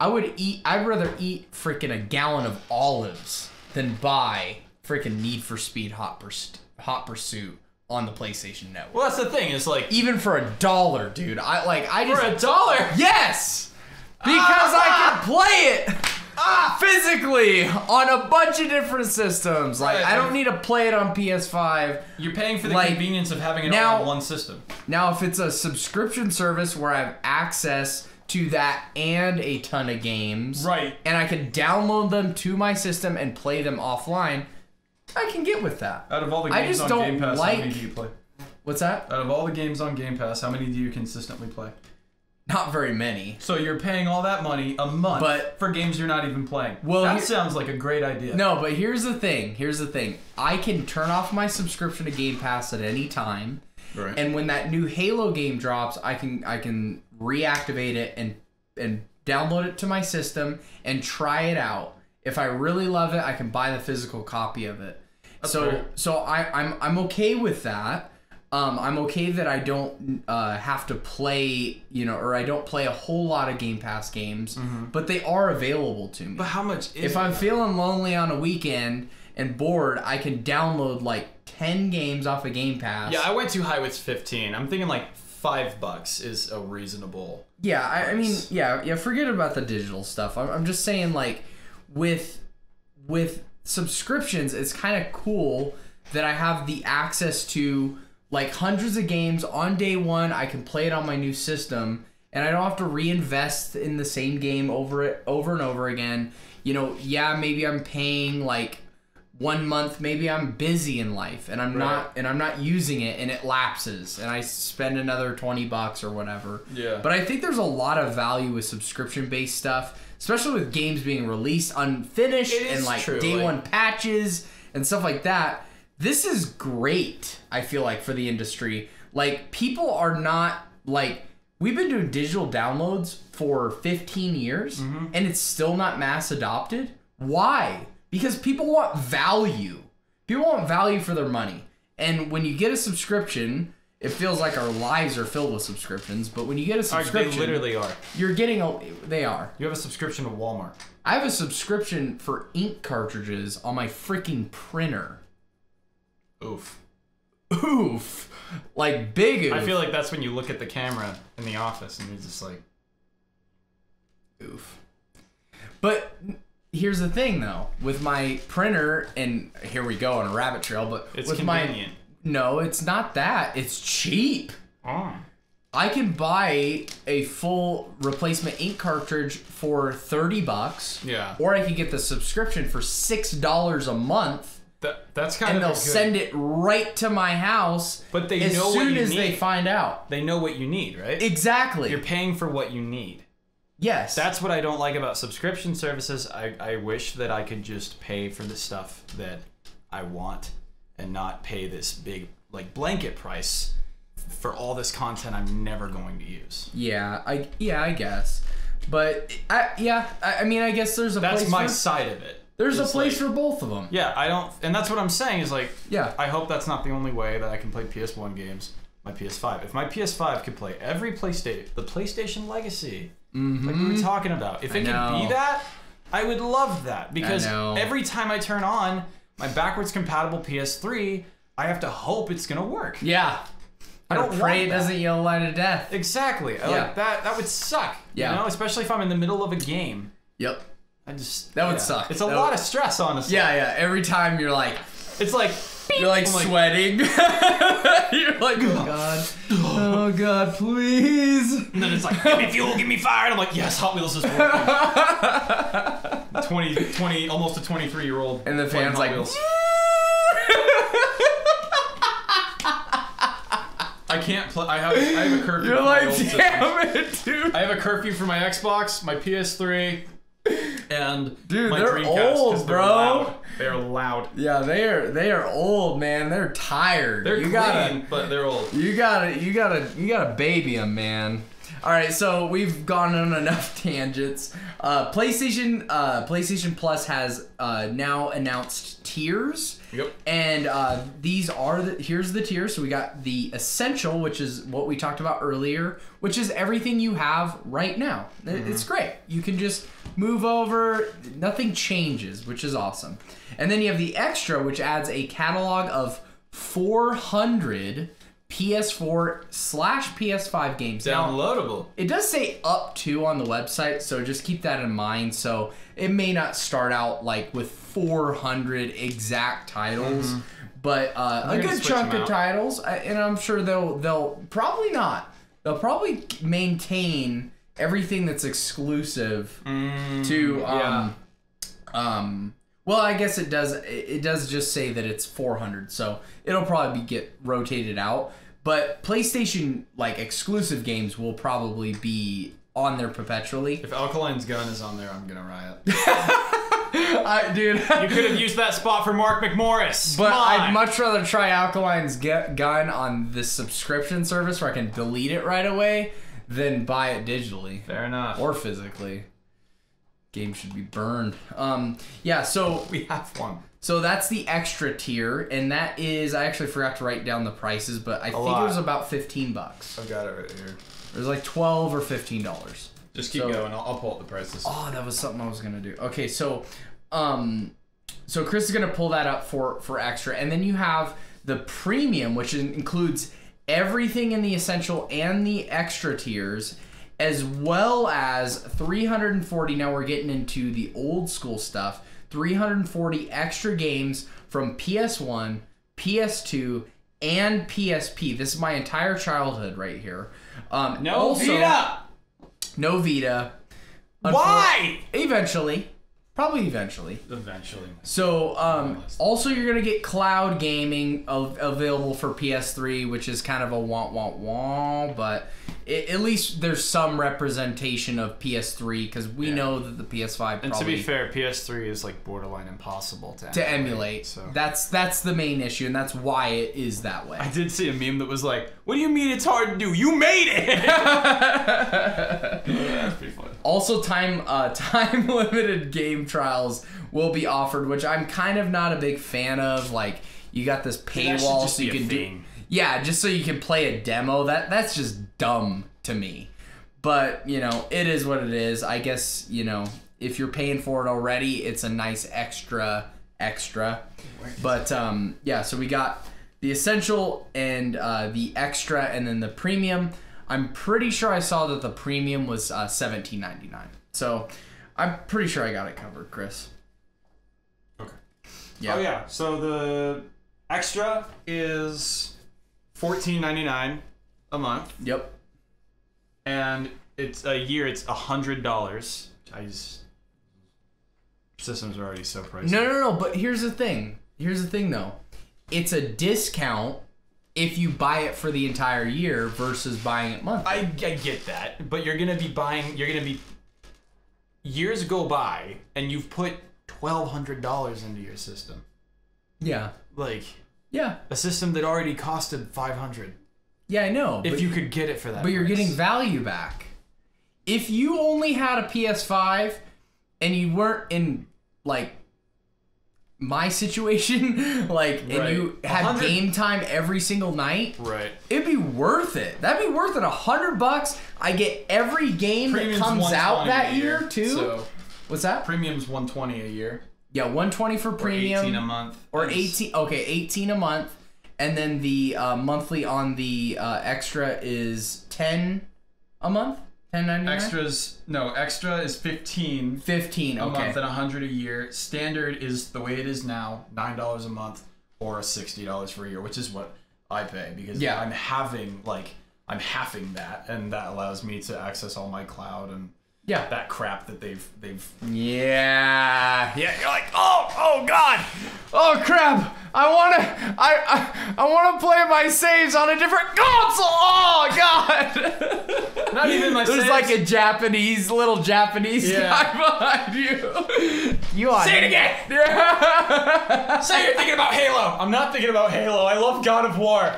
[SPEAKER 1] I'd rather eat freaking a gallon of olives than buy freaking Need for Speed Hot Pursuit on the PlayStation Network.
[SPEAKER 2] Well, that's the thing. It's like
[SPEAKER 1] even for $1, dude. I just
[SPEAKER 2] for $1.
[SPEAKER 1] Yes, because I can play it physically on a bunch of different systems. Like I don't need to play it on PS5.
[SPEAKER 2] You're paying for the convenience of having it all on one system.
[SPEAKER 1] Now, if it's a subscription service where I have access to that and a ton of games,
[SPEAKER 2] right,
[SPEAKER 1] and I can download them to my system and play them offline, I can get with that.
[SPEAKER 2] Out of all the games on Game Pass, how many do you play?
[SPEAKER 1] What's that?
[SPEAKER 2] Out of all the games on Game Pass, how many do you consistently play?
[SPEAKER 1] Not very many.
[SPEAKER 2] So you're paying all that money a month for games you're not even playing. Well, that sounds like a great idea.
[SPEAKER 1] No, but here's the thing. I can turn off my subscription to Game Pass at any time.
[SPEAKER 2] Right.
[SPEAKER 1] And when that new Halo game drops, I can reactivate it and download it to my system and try it out. If I really love it, I can buy the physical copy of it.
[SPEAKER 2] That's
[SPEAKER 1] so
[SPEAKER 2] fair.
[SPEAKER 1] so I'm okay with that. I'm okay that I don't have to play, or I don't play a whole lot of Game Pass games, but they are available to me.
[SPEAKER 2] But how much is
[SPEAKER 1] if I'm feeling lonely on a weekend and bored, I can download like 10 games off of Game Pass.
[SPEAKER 2] Yeah, I went too high with 15. I'm thinking like $5 is a reasonable.
[SPEAKER 1] Yeah, I mean, yeah. Forget about the digital stuff. I'm just saying, like, with subscriptions, it's kind of cool that I have the access to like hundreds of games on day one. I can play it on my new system, and I don't have to reinvest in the same game over and over again. Maybe I'm paying like 1 month, maybe I'm busy in life and I'm not using it and it lapses and I spend another $20 or whatever.
[SPEAKER 2] Yeah.
[SPEAKER 1] But I think there's a lot of value with subscription based stuff, especially with games being released unfinished and like day one patches and stuff like that. This is great, I feel like, for the industry. Like, people are not like, we've been doing digital downloads for 15 years and it's still not mass adopted. Why? Because people want value. People want value for their money. And when you get a subscription, it feels like our lives are filled with subscriptions. But when you get a subscription...
[SPEAKER 2] They literally are.
[SPEAKER 1] You're getting they are.
[SPEAKER 2] You have a subscription to Walmart.
[SPEAKER 1] I have a subscription for ink cartridges on my freaking printer.
[SPEAKER 2] Oof.
[SPEAKER 1] Oof. Like, big oof.
[SPEAKER 2] I feel like that's when you look at the camera in the office and you're just like...
[SPEAKER 1] Oof. But... Here's the thing, though. With my printer, and here we go on a rabbit trail, but
[SPEAKER 2] it's
[SPEAKER 1] with
[SPEAKER 2] convenient.
[SPEAKER 1] No, it's not that. It's cheap.
[SPEAKER 2] Oh.
[SPEAKER 1] I can buy a full replacement ink cartridge for $30.
[SPEAKER 2] Yeah.
[SPEAKER 1] Or I can get the subscription for $6 a month.
[SPEAKER 2] That's kind of
[SPEAKER 1] and they'll send it right to my house.
[SPEAKER 2] But they
[SPEAKER 1] as
[SPEAKER 2] know
[SPEAKER 1] soon
[SPEAKER 2] what you
[SPEAKER 1] as
[SPEAKER 2] need.
[SPEAKER 1] they find out.
[SPEAKER 2] They know what you need, right?
[SPEAKER 1] Exactly.
[SPEAKER 2] You're paying for what you need.
[SPEAKER 1] Yes.
[SPEAKER 2] That's what I don't like about subscription services. I wish that I could just pay for the stuff that I want and not pay this big like blanket price for all this content I'm never going to use.
[SPEAKER 1] Yeah, I guess. But I mean, I guess there's a place.
[SPEAKER 2] That's my side of it.
[SPEAKER 1] There's a place for both of them.
[SPEAKER 2] Yeah, I don't, and that's what I'm saying is like,
[SPEAKER 1] yeah.
[SPEAKER 2] I hope that's not the only way that I can play PS1 games. My PS5. If my PS5 could play every the PlayStation Legacy, like we were talking about, if it could be that, I would love that because every time I turn on my backwards compatible PS3, I have to hope it's gonna work.
[SPEAKER 1] Yeah.
[SPEAKER 2] I don't
[SPEAKER 1] pray it doesn't yell light of death.
[SPEAKER 2] Exactly. Like that. That would suck. Yeah. You know, especially if I'm in the middle of a game.
[SPEAKER 1] Yep.
[SPEAKER 2] That
[SPEAKER 1] would suck.
[SPEAKER 2] It's a lot of stress, honestly.
[SPEAKER 1] Yeah. Every time you're like,
[SPEAKER 2] it's like
[SPEAKER 1] you're like sweating. You're like, oh god, please.
[SPEAKER 2] And then it's like, give me fuel, give me fire. And I'm like, yes, Hot Wheels is working. 20, almost a 23-year-old.
[SPEAKER 1] And the fan's like,
[SPEAKER 2] I can't play. I have a curfew.
[SPEAKER 1] You're like, damn it, dude.
[SPEAKER 2] I have a curfew for my Xbox, my PS3, and
[SPEAKER 1] dude,
[SPEAKER 2] my
[SPEAKER 1] they're
[SPEAKER 2] Dreamcast,
[SPEAKER 1] old, bro.
[SPEAKER 2] They're loud.
[SPEAKER 1] Yeah, they are old, man. They're tired.
[SPEAKER 2] They're clean, but they're old.
[SPEAKER 1] You gotta baby them, man. All right, so we've gone on enough tangents. PlayStation Plus has now announced tiers.
[SPEAKER 2] Yep.
[SPEAKER 1] And these are here's the tiers. So we got the Essential, which is what we talked about earlier, which is everything you have right now. It's great. You can just move over. Nothing changes, which is awesome. And then you have the Extra, which adds a catalog of 400 PS4/PS5 games.
[SPEAKER 2] Downloadable.
[SPEAKER 1] Now, it does say up to on the website, so just keep that in mind. So it may not start out like with 400 exact titles, but a good chunk of titles, and I'm sure they'll probably not. They'll probably maintain everything that's exclusive to well, I guess it does. It does just say that it's 400, so it'll probably get rotated out. But PlayStation like exclusive games will probably be on there perpetually.
[SPEAKER 2] If Alkaline's Gun is on there, I'm gonna riot.
[SPEAKER 1] Dude,
[SPEAKER 2] you could have used that spot for Mark McMorris.
[SPEAKER 1] But I'd much rather try Alkaline's Gun on this subscription service where I can delete it right away than buy it digitally.
[SPEAKER 2] Fair enough.
[SPEAKER 1] Or physically. Game should be burned. Yeah, so
[SPEAKER 2] we have one.
[SPEAKER 1] So that's the Extra tier, and that is, I actually forgot to write down the prices, but I think it was about $15.
[SPEAKER 2] I've got it right here.
[SPEAKER 1] It was like $12 or $15.
[SPEAKER 2] Just keep going. I'll pull up the prices.
[SPEAKER 1] Oh, that was something I was gonna do. Okay, so so Chris is gonna pull that up for Extra, and then you have the Premium, which includes everything in the Essential and the Extra tiers, as well as 340. Now we're getting into the old school stuff. 340 extra games from PS1, PS2, and PSP. This is my entire childhood right here.
[SPEAKER 2] No Vita.
[SPEAKER 1] No Vita.
[SPEAKER 2] Why?
[SPEAKER 1] Eventually. Probably eventually.
[SPEAKER 2] Eventually.
[SPEAKER 1] So, also you're going to get cloud gaming available for PS3, which is kind of a wah, but at least there's some representation of PS3, because we know that the PS5 probably...
[SPEAKER 2] And to be fair, PS3 is like borderline impossible to emulate.
[SPEAKER 1] So. That's the main issue, and that's why it is that way.
[SPEAKER 2] I did see a meme that was like, what do you mean it's hard to do? You made it! That's pretty funny.
[SPEAKER 1] Also, time-limited game trials will be offered, which I'm kind of not a big fan of. Like, you got this paywall so you can do... Yeah, just so you can play a demo. That's just dumb to me. But, you know, it is what it is. I guess, you know, if you're paying for it already, it's a nice extra. But, yeah, so we got the Essential and the Extra, and then the Premium. I'm pretty sure I saw that the Premium was $17.99. So I'm pretty sure I got it covered, Chris.
[SPEAKER 2] Okay.
[SPEAKER 1] Yeah.
[SPEAKER 2] Oh, yeah. So the Extra is $14.99 a month.
[SPEAKER 1] Yep.
[SPEAKER 2] And it's a year. It's $100. Systems are already so pricey.
[SPEAKER 1] No. But here's the thing. Though. It's a discount if you buy it for the entire year versus buying it monthly.
[SPEAKER 2] I get that, but you're gonna be years go by and you've put $1,200 into your system.
[SPEAKER 1] Yeah.
[SPEAKER 2] Like,
[SPEAKER 1] yeah,
[SPEAKER 2] a system that already costed $500.
[SPEAKER 1] Yeah, I know.
[SPEAKER 2] If you could get it for that.
[SPEAKER 1] But you're getting value back. If you only had a PS5 and you weren't in, like, my situation, like, and you had game time every single night, it'd be worth it. That'd be worth it. $100. I get every game that comes out that year too. So what's that?
[SPEAKER 2] Premium's $120 a year.
[SPEAKER 1] Yeah, $120 for premium.
[SPEAKER 2] Or $18 a month.
[SPEAKER 1] Or 18. Okay, $18 a month, and then the monthly on the extra is $10 a month. $10.99.
[SPEAKER 2] Extra is $15.
[SPEAKER 1] $15
[SPEAKER 2] a month and $100 a year. Standard is the way it is now, $9 a month or $60 for a year, which is what I pay because I'm having I'm halving that, and that allows me to access all my cloud and that crap that they've
[SPEAKER 1] yeah, you're like, oh god, oh crap, I wanna play my saves on a different console. Oh god.
[SPEAKER 2] Not even my
[SPEAKER 1] There's
[SPEAKER 2] saves.
[SPEAKER 1] like a little Japanese guy behind you.
[SPEAKER 2] Say it again.
[SPEAKER 1] Yeah.
[SPEAKER 2] Say you're thinking about Halo. I'm not thinking about Halo. I love God of War.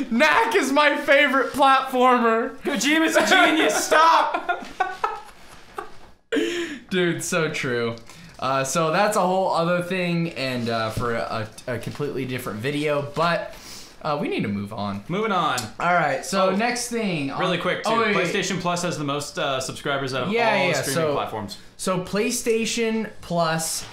[SPEAKER 1] Knack is my favorite platformer.
[SPEAKER 2] Kojima's a genius. Stop.
[SPEAKER 1] Dude, so true. So that's a whole other thing, and for a completely different video, but we need to move on.
[SPEAKER 2] Moving on.
[SPEAKER 1] All right, so next thing.
[SPEAKER 2] Really quick, too. PlayStation Plus has the most subscribers out of all streaming platforms. So
[SPEAKER 1] PlayStation Plus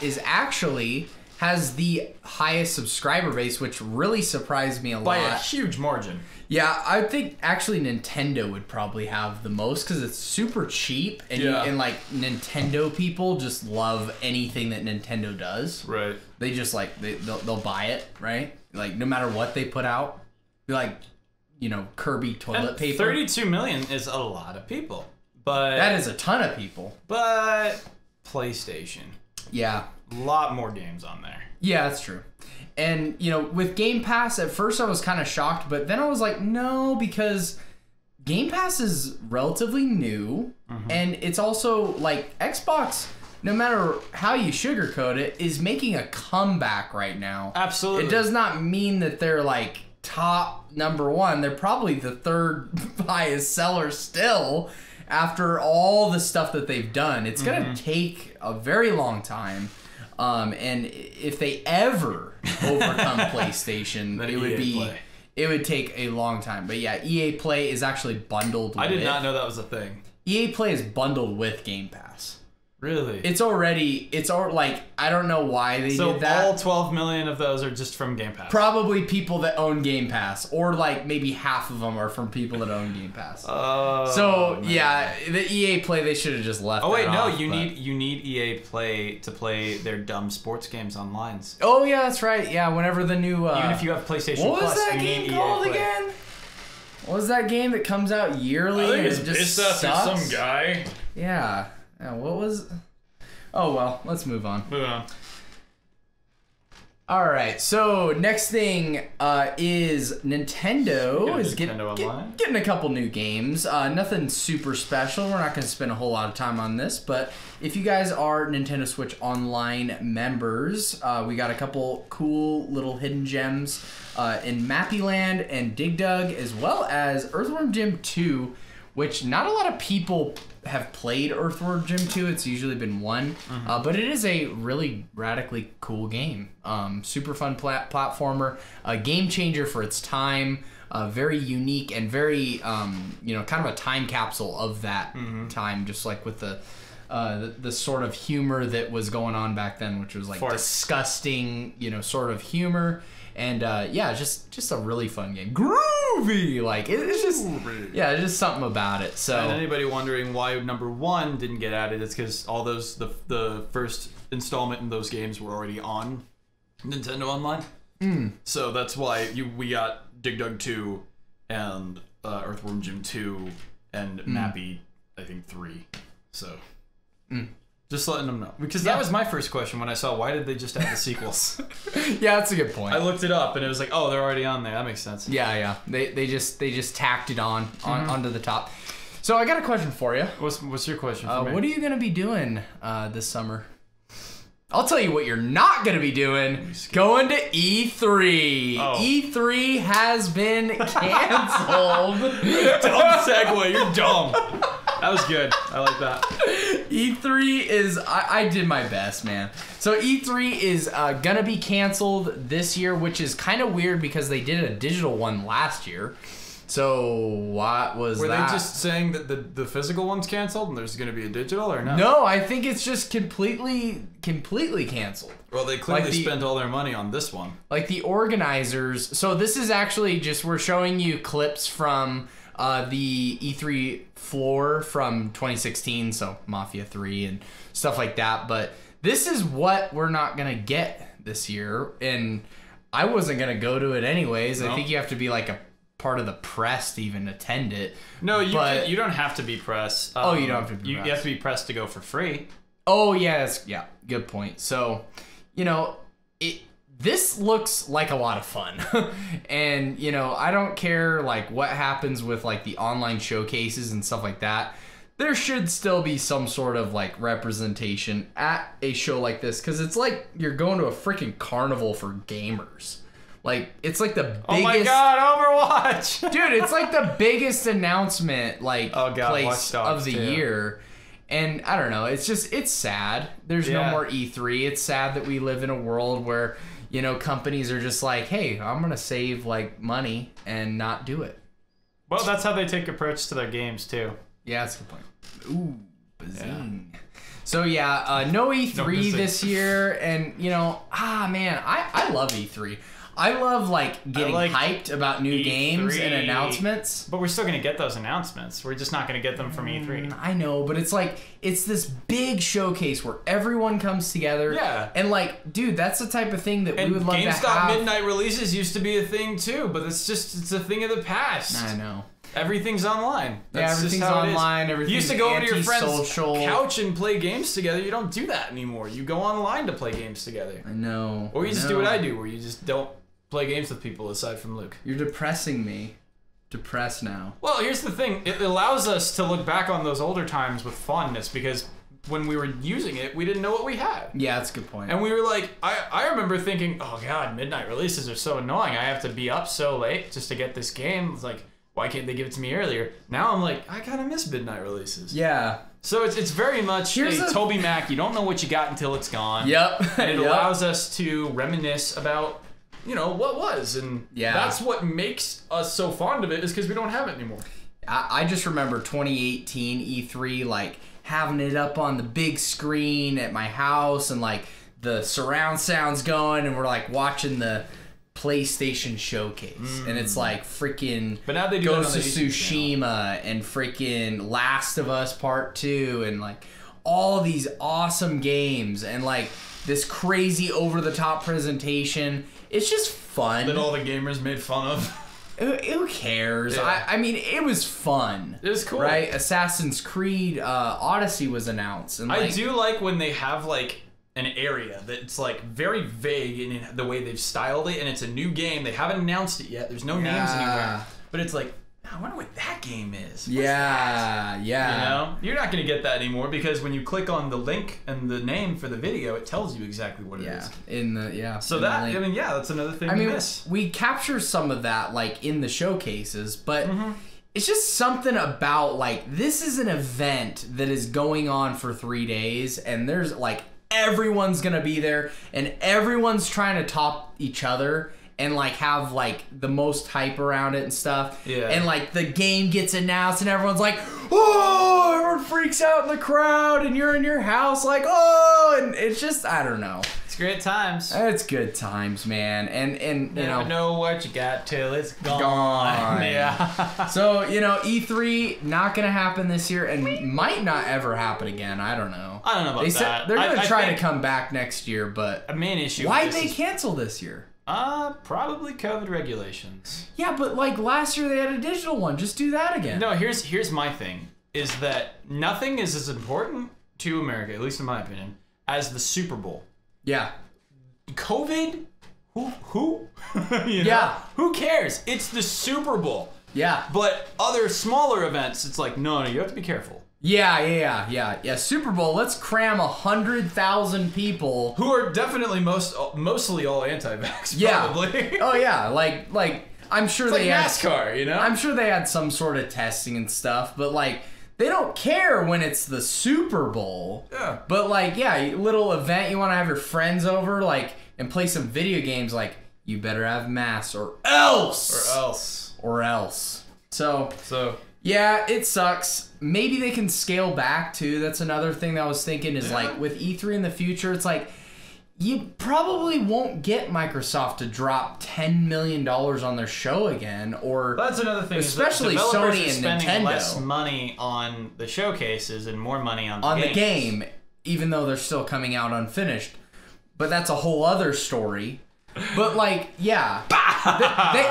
[SPEAKER 1] has the highest subscriber base, which really surprised me a lot.
[SPEAKER 2] By a huge margin.
[SPEAKER 1] Yeah, I think actually Nintendo would probably have the most because it's super cheap, and like Nintendo people just love anything that Nintendo does.
[SPEAKER 2] Right.
[SPEAKER 1] They just like they'll buy it, right? Like no matter what they put out, like Kirby toilet paper.
[SPEAKER 2] 32 million is a lot of people, but
[SPEAKER 1] that is a ton of people.
[SPEAKER 2] But PlayStation,
[SPEAKER 1] yeah,
[SPEAKER 2] a lot more games on there.
[SPEAKER 1] Yeah, that's true. And, with Game Pass, at first I was kind of shocked, but then I was like, no, because Game Pass is relatively new, and it's also, like, Xbox, no matter how you sugarcoat it, is making a comeback right now.
[SPEAKER 2] Absolutely.
[SPEAKER 1] It does not mean that they're, like, top #1. They're probably the third highest seller still, after all the stuff that they've done. It's going to take a very long time. And if they ever overcome PlayStation, it would take a long time. But yeah, EA Play is actually bundled with.
[SPEAKER 2] I did not know that was a thing.
[SPEAKER 1] EA Play is bundled with Game Pass.
[SPEAKER 2] Really?
[SPEAKER 1] It's like, I don't know why they did that.
[SPEAKER 2] So all 12 million of those are just from Game Pass?
[SPEAKER 1] Probably people that own Game Pass, or like maybe half of them are from people that own Game Pass. So yeah, the EA Play, they should have just left.
[SPEAKER 2] Oh wait, no, you need EA Play to play their dumb sports games online.
[SPEAKER 1] Oh yeah, that's right. Yeah, whenever the new
[SPEAKER 2] even if you have PlayStation Plus,
[SPEAKER 1] what was that game called again? What was that game that comes out yearly?
[SPEAKER 2] I think it's just some guy.
[SPEAKER 1] Yeah. Yeah, what was... Oh, well, let's move on.
[SPEAKER 2] Moving on.
[SPEAKER 1] All right, so next thing is Nintendo is getting a couple new games. Nothing super special. We're not going to spend a whole lot of time on this, but if you guys are Nintendo Switch Online members, we got a couple cool little hidden gems in Mappy Land and Dig Dug, as well as Earthworm Jim 2, which not a lot of people have played Earthworm Jim 2. It's usually been one, but it is a really radically cool game. Super fun platformer, a game changer for its time, very unique and very, kind of a time capsule of that time, just like with the sort of humor that was going on back then, which was like disgusting, sort of humor. And just a really fun game. Groovy! Like, it's just, it's just something about it. So,
[SPEAKER 2] and anybody wondering why #1 didn't get added, it's because all those, the first installment in those games were already on Nintendo Online. So that's why we got Dig Dug 2 and Earthworm Jim 2 and Mappy, I think 3. So... Just letting them know. Because that was my first question when I saw, why did they just add the sequels?
[SPEAKER 1] Yeah, that's a good point.
[SPEAKER 2] I looked it up and it was like, oh, they're already on there. That makes sense.
[SPEAKER 1] Yeah. They just tacked it onto the top. So I got a question for you.
[SPEAKER 3] What's your question for me?
[SPEAKER 1] What are you gonna be doing this summer? I'll tell you what you're not gonna be doing. Going to E3.
[SPEAKER 3] Oh.
[SPEAKER 1] E3 has been canceled.
[SPEAKER 2] Dumb segue. You're dumb.
[SPEAKER 3] That was good. I like that.
[SPEAKER 1] E3 is, I did my best, man. So E3 is gonna be canceled this year, which is kind of weird because they did a digital one last year. So what was
[SPEAKER 3] Were
[SPEAKER 1] that?
[SPEAKER 3] they just saying that the physical one's canceled and there's going to be a digital or no?
[SPEAKER 1] No, I think it's just completely canceled.
[SPEAKER 3] Well, they clearly
[SPEAKER 1] Like
[SPEAKER 3] spent all their money on this one.
[SPEAKER 1] Like the organizers. So this is actually just, we're showing you clips from the E3 floor from 2016, so Mafia 3 and stuff like that. But this is what we're not gonna get this year, and I wasn't gonna go to it anyways. I think you have to be like a part of the press to even attend it.
[SPEAKER 3] No, you don't have to be press.
[SPEAKER 1] Oh, you don't have to be press.
[SPEAKER 3] You have to be press to go for free.
[SPEAKER 1] Oh, yes. Yeah, good point. So, you know, this looks like a lot of fun. And, you know, I don't care, like, what happens with, like, the online showcases and stuff like that. There should still be some sort of, like, representation at a show like this, because it's like you're going to a freaking carnival for gamers. Like, it's like the biggest...
[SPEAKER 3] Oh my god, Overwatch!
[SPEAKER 1] Dude, it's like the biggest announcement, like, place of the year. And I don't know, it's just, it's sad. There's no more E3. It's sad that we live in a world where, you know, companies are just like, hey, I'm gonna save, like, money and not do it.
[SPEAKER 3] Well, that's how they take approach to their games, too.
[SPEAKER 1] Yeah, that's a good point. Ooh, bazing. Yeah. So yeah, no E3 this year, and, you know, man, I love E3. I love, like, getting hyped about new games and announcements.
[SPEAKER 3] But we're still going to get those announcements. We're just not going to get them from E3.
[SPEAKER 1] I know, but it's like, it's this big showcase where everyone comes together.
[SPEAKER 2] Yeah.
[SPEAKER 1] And, like, dude, that's the type of thing that we would love to have.
[SPEAKER 2] GameStop midnight releases used to be a thing, too, but it's a thing of the past.
[SPEAKER 1] I know.
[SPEAKER 2] Everything's online. That's
[SPEAKER 1] everything's
[SPEAKER 2] just how
[SPEAKER 1] online.
[SPEAKER 2] it is. You used to go over to your friend's couch and play games together. You don't do that anymore. You go online to play games together.
[SPEAKER 1] I know.
[SPEAKER 2] Or you just do what I do, where you just don't play games with people aside from Luke.
[SPEAKER 1] You're depressing me. Depressed now.
[SPEAKER 3] Well, here's the thing. It allows us to look back on those older times with fondness, because when we were using it, we didn't know what we had.
[SPEAKER 1] Yeah, that's a good point.
[SPEAKER 3] And we were like, I remember thinking, oh god, midnight releases are so annoying. I have to be up so late just to get this game. It's like, why can't they give it to me earlier? Now I'm like, I kind of miss midnight releases.
[SPEAKER 1] Yeah.
[SPEAKER 3] So it's very much Toby Mac. You don't know what you got until it's gone.
[SPEAKER 1] Yep.
[SPEAKER 3] And it allows us to reminisce about, you know, what was. And that's what makes us so fond of it, is because we don't have it anymore.
[SPEAKER 1] I just remember 2018 E3, like, having it up on the big screen at my house, and, like, the surround sound's going, and we're, like, watching the PlayStation showcase, and it's like freaking Ghost of Tsushima and freaking Last of Us Part 2, and like all these awesome games, and like this crazy over-the-top presentation. It's just fun.
[SPEAKER 2] That all the gamers made fun of.
[SPEAKER 1] Who cares? Yeah. I mean, it was fun.
[SPEAKER 2] It was cool,
[SPEAKER 1] right? Assassin's Creed Odyssey was announced, and like,
[SPEAKER 2] I do like when they have like an area that's like very vague in the way they've styled it, and it's a new game. They haven't announced it yet. There's no names anywhere, but it's like, I wonder what that game is. What's that?
[SPEAKER 1] Yeah.
[SPEAKER 2] You know, you're not gonna get that anymore, because when you click on the link and the name for the video, it tells you exactly what it is.
[SPEAKER 1] So
[SPEAKER 2] that, I mean, that's another thing.
[SPEAKER 1] We capture some of that like in the showcases, but it's just something about like, this is an event that is going on for 3 days, and there's like, everyone's gonna be there, and everyone's trying to top each other and like have like the most hype around it and stuff.
[SPEAKER 2] Yeah.
[SPEAKER 1] And like the game gets announced and everyone's like, oh, everyone freaks out in the crowd, and you're in your house like, oh, and it's just, I don't know.
[SPEAKER 3] It's great times.
[SPEAKER 1] It's good times, man. And you
[SPEAKER 3] never know what you got till it's gone.
[SPEAKER 1] Yeah. So, you know, E3 not gonna happen this year, and might not ever happen again. I don't know.
[SPEAKER 2] I don't know about that.
[SPEAKER 1] They're gonna try to come back next year, but
[SPEAKER 3] a main issue.
[SPEAKER 1] Why'd they cancel this year?
[SPEAKER 3] Probably COVID regulations.
[SPEAKER 1] Yeah, but like last year they had a digital one. Just do that again.
[SPEAKER 3] No, here's my thing, is that nothing is as important to America, at least in my opinion, as the Super Bowl.
[SPEAKER 1] Yeah.
[SPEAKER 2] COVID? Who? You know?
[SPEAKER 1] Yeah.
[SPEAKER 2] Who cares? It's the Super Bowl.
[SPEAKER 1] Yeah.
[SPEAKER 3] But other smaller events, it's like, no, you have to be careful.
[SPEAKER 1] Yeah. Super Bowl, let's cram 100,000 people.
[SPEAKER 3] Who are definitely mostly all anti-vax,
[SPEAKER 1] Yeah.
[SPEAKER 3] probably.
[SPEAKER 1] Oh, yeah. Like I'm sure
[SPEAKER 3] It's
[SPEAKER 1] they
[SPEAKER 3] like
[SPEAKER 1] had...
[SPEAKER 3] NASCAR, you know?
[SPEAKER 1] I'm sure they had some sort of testing and stuff, but, like, they don't care when it's the Super Bowl.
[SPEAKER 3] Yeah.
[SPEAKER 1] But, like, yeah, little event, you want to have your friends over, like, and play some video games, like, you better have masks or else. Or else. So, yeah, it sucks. Maybe they can scale back, too. That's another thing that I was thinking is, like, with E3 in the future, it's like, you probably won't get Microsoft to drop $10 million on their show again, or...
[SPEAKER 3] That's another thing.
[SPEAKER 1] Especially
[SPEAKER 3] Sony
[SPEAKER 1] Sony and
[SPEAKER 3] spending
[SPEAKER 1] Nintendo.
[SPEAKER 3] less money on the showcases and more money on the
[SPEAKER 1] the game, even though they're still coming out unfinished. But that's a whole other story. But, like, yeah.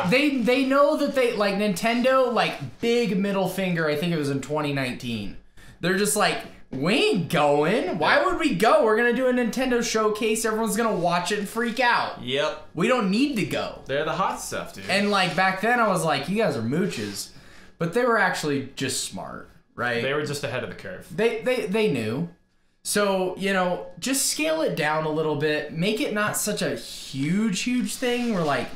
[SPEAKER 1] they know that they... Like, Nintendo, like, big middle finger, I think it was in 2019. They're just like... We ain't going. Why would we go? We're going to do a Nintendo showcase. Everyone's going to watch it and freak out.
[SPEAKER 3] Yep.
[SPEAKER 1] We don't need to go.
[SPEAKER 3] They're the hot stuff, dude.
[SPEAKER 1] And, like, back then I was like, you guys are mooches. But they were actually just smart, right?
[SPEAKER 3] They were just ahead of the curve.
[SPEAKER 1] They knew. So, you know, just scale it down a little bit. Make it not such a huge thing where, like,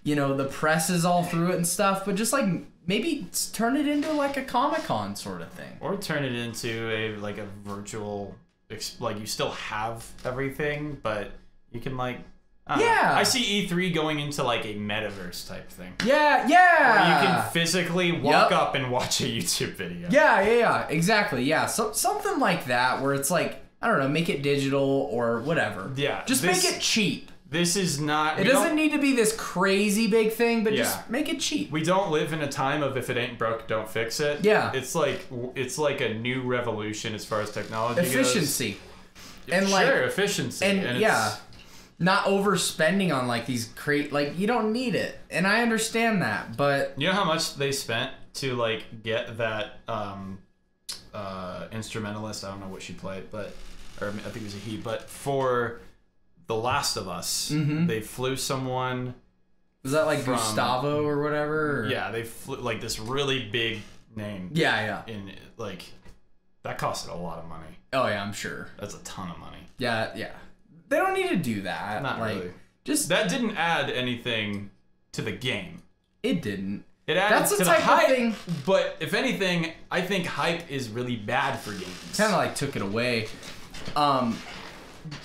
[SPEAKER 1] you know, the press is all through it and stuff. But just, like... Maybe turn it into like a Comic-Con sort of thing.
[SPEAKER 3] Or turn it into a virtual, like you still have everything, but you can like, I see E3 going into like a metaverse type thing.
[SPEAKER 1] Yeah.
[SPEAKER 3] Where you can physically walk up and watch a YouTube video.
[SPEAKER 1] Yeah, exactly. Yeah, so something like that where it's like, I don't know, make it digital or whatever.
[SPEAKER 3] Yeah.
[SPEAKER 1] Just make it cheap.
[SPEAKER 3] This is not...
[SPEAKER 1] It doesn't need to be this crazy big thing, but just make it cheap.
[SPEAKER 3] We don't live in a time of if it ain't broke, don't fix it.
[SPEAKER 1] Yeah.
[SPEAKER 3] It's like a new revolution as far as technology goes.
[SPEAKER 1] Efficiency. And
[SPEAKER 3] efficiency.
[SPEAKER 1] And not overspending on like these like you don't need it. And I understand that, but...
[SPEAKER 3] You know how much they spent to like get that instrumentalist? I don't know what she played, but... Or I think it was a he, but for... The Last of Us, they flew someone.
[SPEAKER 1] Was that like Gustavo or whatever? Or?
[SPEAKER 3] Yeah, they flew like this really big name.
[SPEAKER 1] Yeah.
[SPEAKER 3] And like, that costed a lot of money.
[SPEAKER 1] Oh yeah, I'm sure.
[SPEAKER 3] That's a ton of money.
[SPEAKER 1] Yeah. They don't need to do that.
[SPEAKER 3] Not
[SPEAKER 1] like,
[SPEAKER 3] really.
[SPEAKER 1] Just
[SPEAKER 3] that didn't add anything to the game.
[SPEAKER 1] It didn't.
[SPEAKER 3] It added
[SPEAKER 1] That's
[SPEAKER 3] to
[SPEAKER 1] the type
[SPEAKER 3] the hype,
[SPEAKER 1] of thing.
[SPEAKER 3] But if anything, I think hype is really bad for games.
[SPEAKER 1] Kind of like took it away.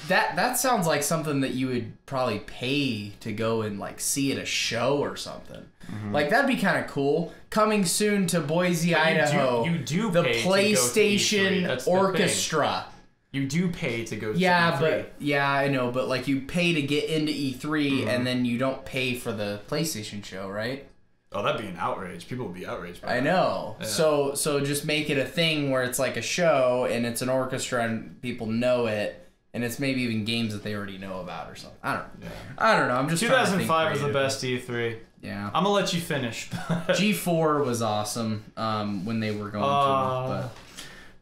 [SPEAKER 1] That sounds like something that you would probably pay to go and like see at a show or something. Like that'd be kind of cool. Coming soon to Boise, Idaho.
[SPEAKER 3] You do
[SPEAKER 1] the
[SPEAKER 3] pay
[SPEAKER 1] PlayStation
[SPEAKER 3] to go to E3.
[SPEAKER 1] Orchestra.
[SPEAKER 3] You do pay to go to
[SPEAKER 1] E3. I know, but like you pay to get into E3 and then you don't pay for the PlayStation show, right?
[SPEAKER 3] Oh, that'd be an outrage. People would be outraged by that.
[SPEAKER 1] I know. Yeah. So just make it a thing where it's like a show and it's an orchestra and people know it. And it's maybe even games that they already know about or something. I don't know. I'm just
[SPEAKER 3] 2005 was the best E3.
[SPEAKER 1] Yeah.
[SPEAKER 3] I'm gonna let you finish.
[SPEAKER 1] G4 was awesome when they were going to,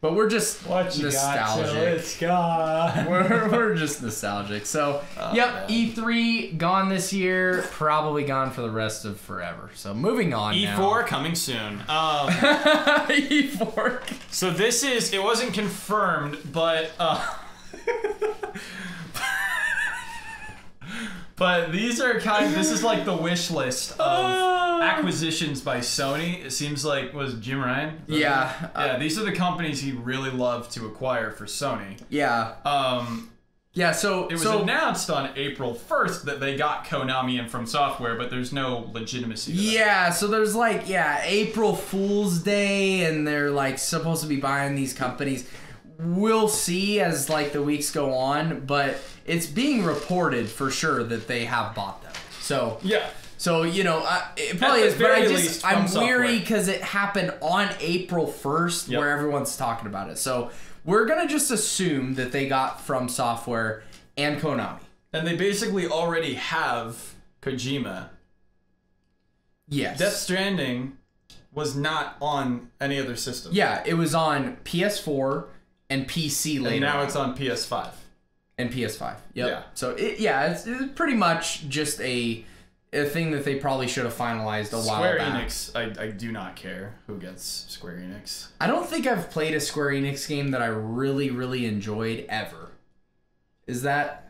[SPEAKER 1] but we're just nostalgic.
[SPEAKER 3] It's gone.
[SPEAKER 1] we're just nostalgic. So, man. E3 gone this year, probably gone for the rest of forever. So moving on.
[SPEAKER 3] E4
[SPEAKER 1] now.
[SPEAKER 3] Coming soon.
[SPEAKER 1] E4.
[SPEAKER 3] So it wasn't confirmed, but. But these are this is like the wish list of acquisitions by Sony. It seems like, was Jim Ryan?
[SPEAKER 1] Yeah.
[SPEAKER 3] These are the companies he'd really love to acquire for Sony.
[SPEAKER 1] Yeah. So
[SPEAKER 3] it was announced on April 1st that they got Konami and From Software, but there's no legitimacy to that.
[SPEAKER 1] Yeah, so there's like, April Fool's Day, and they're like supposed to be buying these companies. We'll see as like the weeks go on, but it's being reported for sure that they have bought them. So So you know, it probably is, but I'm weary because it happened on April 1st, where everyone's talking about it. So we're gonna just assume that they got From Software and Konami,
[SPEAKER 3] and they basically already have Kojima.
[SPEAKER 1] Yes.
[SPEAKER 3] Death Stranding was not on any other system.
[SPEAKER 1] Yeah, it was on PS4. And PC later.
[SPEAKER 3] And now it's on PS5.
[SPEAKER 1] And PS5. Yep.
[SPEAKER 3] Yeah.
[SPEAKER 1] So it's pretty much just a a thing that they probably should have finalized a while
[SPEAKER 3] Square
[SPEAKER 1] back.
[SPEAKER 3] Enix, I do not care who gets Square Enix.
[SPEAKER 1] I don't think I've played a Square Enix game that I really, really enjoyed ever. Is that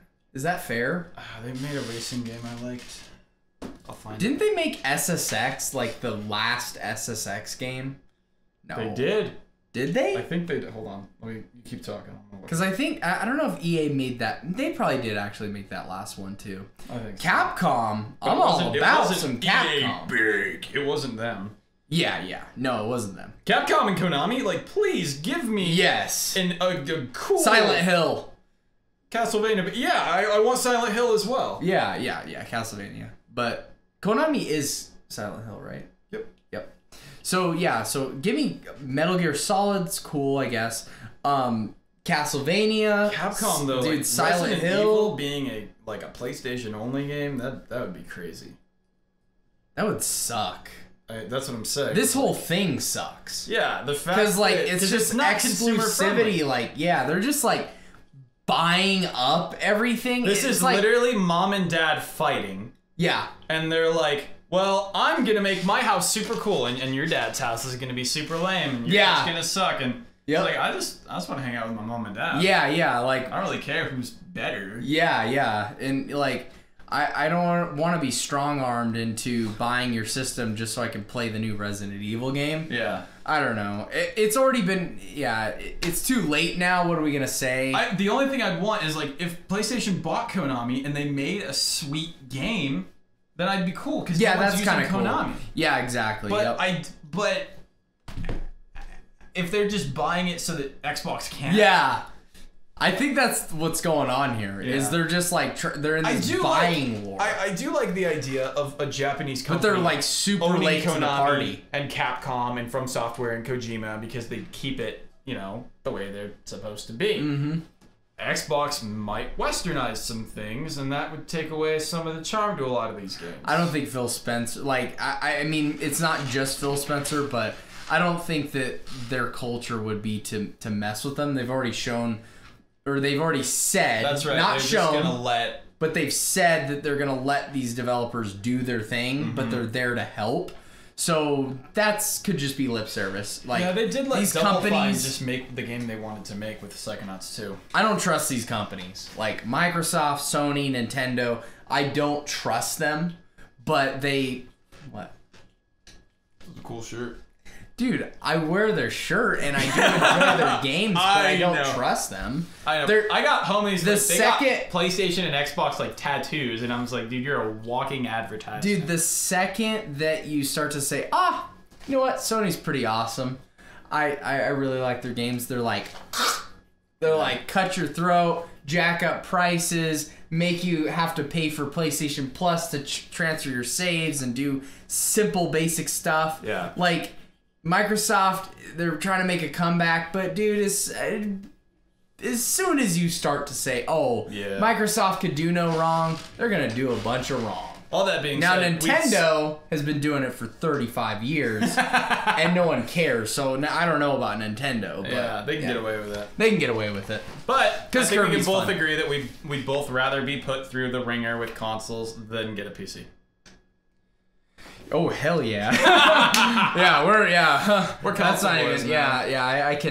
[SPEAKER 1] fair?
[SPEAKER 3] They made a racing game I liked. I'll find
[SPEAKER 1] Didn't they make SSX, like the last SSX game? No.
[SPEAKER 3] They did.
[SPEAKER 1] Did they?
[SPEAKER 3] I think they did. Hold on. Let me keep talking.
[SPEAKER 1] Because I think, I don't know if EA made that. They probably did actually make that last one too.
[SPEAKER 3] I think so.
[SPEAKER 1] Capcom. I'm all about some Capcom.
[SPEAKER 3] Big. It wasn't them.
[SPEAKER 1] Yeah. No, it wasn't them.
[SPEAKER 3] Capcom and Konami, like, please give me
[SPEAKER 1] Yes.
[SPEAKER 3] a cool
[SPEAKER 1] Silent Hill.
[SPEAKER 3] Castlevania. But yeah, I want Silent Hill as well.
[SPEAKER 1] Yeah, Castlevania. But Konami is Silent Hill, right?
[SPEAKER 3] Yep.
[SPEAKER 1] So yeah, so give me Metal Gear Solid's cool, I guess. Castlevania.
[SPEAKER 3] Capcom though,
[SPEAKER 1] dude,
[SPEAKER 3] like,
[SPEAKER 1] Silent
[SPEAKER 3] Resident
[SPEAKER 1] Hill
[SPEAKER 3] Evil being a PlayStation only game, that would be crazy.
[SPEAKER 1] That would suck.
[SPEAKER 3] That's what I'm saying.
[SPEAKER 1] This whole thing sucks.
[SPEAKER 3] Yeah, the fact
[SPEAKER 1] Because like
[SPEAKER 3] that,
[SPEAKER 1] it's just
[SPEAKER 3] not consumer friendly.
[SPEAKER 1] exclusivity. Like yeah, they're just like buying up everything.
[SPEAKER 3] This is
[SPEAKER 1] like,
[SPEAKER 3] literally mom and dad fighting.
[SPEAKER 1] Yeah.
[SPEAKER 3] And they're like, well, I'm going to make my house super cool, and your dad's house is going to be super lame, and your dad's going to suck. And
[SPEAKER 1] yep.
[SPEAKER 3] like, I just want to hang out with my mom and dad.
[SPEAKER 1] Yeah, like...
[SPEAKER 3] I don't really care who's better.
[SPEAKER 1] Yeah. And, like, I don't want to be strong-armed into buying your system just so I can play the new Resident Evil game.
[SPEAKER 3] Yeah.
[SPEAKER 1] I don't know. It's already been... Yeah, it's too late now. What are we going to say?
[SPEAKER 3] The only thing I'd want is, like, if PlayStation bought Konami and they made a sweet game... Then I'd be cool because
[SPEAKER 1] that's kind of
[SPEAKER 3] Konami.
[SPEAKER 1] Cool. Yeah, exactly.
[SPEAKER 3] But but if they're just buying it so that Xbox can't.
[SPEAKER 1] Yeah, I think that's what's going on here.
[SPEAKER 3] Yeah.
[SPEAKER 1] Is they're just like they're in this buying war.
[SPEAKER 3] I do like the idea of a Japanese company,
[SPEAKER 1] but they're like super late to the party.
[SPEAKER 3] And Capcom and From Software and Kojima because they keep it, the way they're supposed to be.
[SPEAKER 1] Mm-hmm.
[SPEAKER 3] Xbox might westernize some things, and that would take away some of the charm to a lot of these games.
[SPEAKER 1] I don't think Phil Spencer, like, I mean, it's not just Phil Spencer, but I don't think that their culture would be to mess with them. They've already shown, or they've already said,
[SPEAKER 3] that's right.
[SPEAKER 1] Not
[SPEAKER 3] they're
[SPEAKER 1] shown,
[SPEAKER 3] just gonna let,
[SPEAKER 1] but they've said that they're going to let these developers do their thing, but they're there to help. So could just be lip service. Like,
[SPEAKER 3] yeah, they did let
[SPEAKER 1] these
[SPEAKER 3] Double Fine
[SPEAKER 1] companies
[SPEAKER 3] just make the game they wanted to make with Psychonauts 2.
[SPEAKER 1] I don't trust these companies. Like Microsoft, Sony, Nintendo, I don't trust them, but what?
[SPEAKER 3] It's a cool shirt.
[SPEAKER 1] Dude, I wear their shirt and I do enjoy their games, but I don't trust them.
[SPEAKER 3] I know. I got homies they got PlayStation and Xbox like tattoos, and I was like, dude, you're a walking advertisement.
[SPEAKER 1] Dude, the second that you start to say, you know what, Sony's pretty awesome. I really like their games. They're like cut your throat, jack up prices, make you have to pay for PlayStation Plus to transfer your saves and do simple basic stuff.
[SPEAKER 3] Yeah.
[SPEAKER 1] Like Microsoft, they're trying to make a comeback, but dude, as soon as you start to say, Microsoft could do no wrong, they're gonna do a bunch of wrong.
[SPEAKER 3] All that being
[SPEAKER 1] now,
[SPEAKER 3] said,
[SPEAKER 1] Nintendo has been doing it for 35 years, and no one cares. So I don't know about Nintendo, but
[SPEAKER 3] yeah, they can get away with it.
[SPEAKER 1] They can get away with it.
[SPEAKER 3] But I think we can both
[SPEAKER 1] fun.
[SPEAKER 3] agree that we'd both rather be put through the ringer with consoles than get a PC.
[SPEAKER 1] Oh hell yeah! we're
[SPEAKER 3] that's not even.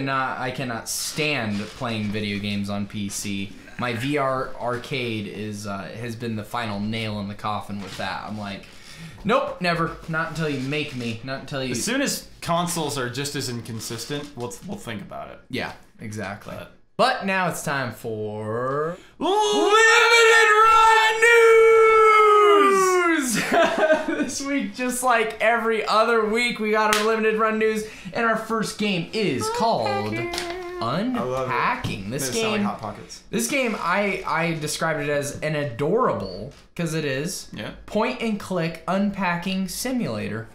[SPEAKER 1] I cannot stand playing video games on PC. My VR arcade has been the final nail in the coffin with that. I'm like, nope, never. Not until you make me. Not until you.
[SPEAKER 3] As soon as consoles are just as inconsistent, we'll think about it.
[SPEAKER 1] Yeah, exactly. But now it's time for
[SPEAKER 3] Limited Run News.
[SPEAKER 1] This week, just like every other week, we got our limited run news, and our first game is called Unpacking. This game,
[SPEAKER 3] like Hot Pockets.
[SPEAKER 1] This game, I described it as an adorable, because it is, point and click unpacking simulator,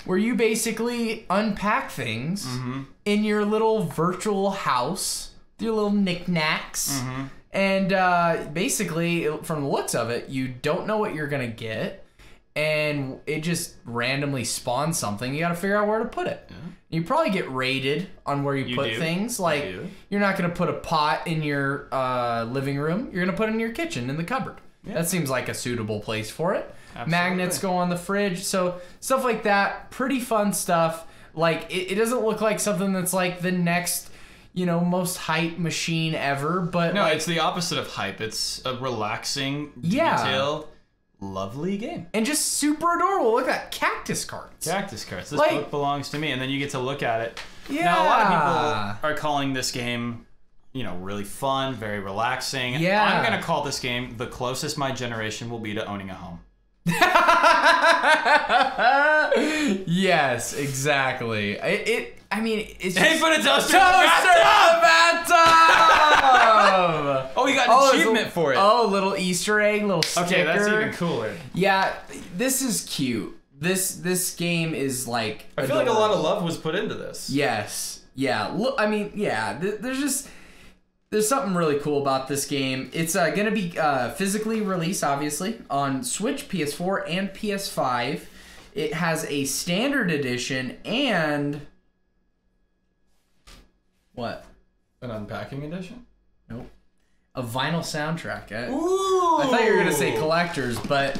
[SPEAKER 1] where you basically unpack things in your little virtual house, your little knickknacks, and basically, from the looks of it, you don't know what you're gonna get. And it just randomly spawns something. You got to figure out where to put it. Yeah. You probably get rated on where you put things. Like, you're not going to put a pot in your living room. You're going to put it in your kitchen, in the cupboard. Yeah. That seems like a suitable place for it. Magnets go on the fridge. So stuff like that. Pretty fun stuff. Like, it doesn't look like something that's like the next, most hype machine ever, but
[SPEAKER 3] no,
[SPEAKER 1] like,
[SPEAKER 3] it's the opposite of hype. It's a relaxing, detailed, lovely game.
[SPEAKER 1] And just super adorable. Look at that. Cactus cards.
[SPEAKER 3] Cactus cards. This book belongs to me, and then you get to look at it.
[SPEAKER 1] Yeah.
[SPEAKER 3] Now, a lot of people are calling this game, really fun, very relaxing.
[SPEAKER 1] Yeah.
[SPEAKER 3] I'm going to call this game the closest my generation will be to owning a home.
[SPEAKER 1] Yes, exactly. It's just...
[SPEAKER 3] Hey, put a toaster
[SPEAKER 1] in the bathtub!
[SPEAKER 3] Oh, you got an achievement for it.
[SPEAKER 1] Oh, little Easter egg, little sticker.
[SPEAKER 3] Okay, that's even cooler.
[SPEAKER 1] Yeah, this is cute. This game is like...
[SPEAKER 3] I feel like a lot of love was put into this.
[SPEAKER 1] Yes. Yeah. Look, there's something really cool about this game. It's going to be physically released, obviously, on Switch, PS4, and PS5. It has a standard edition and... What?
[SPEAKER 3] An unpacking edition?
[SPEAKER 1] Nope. A vinyl soundtrack.
[SPEAKER 3] Ooh!
[SPEAKER 1] I thought you were going to say collectors, but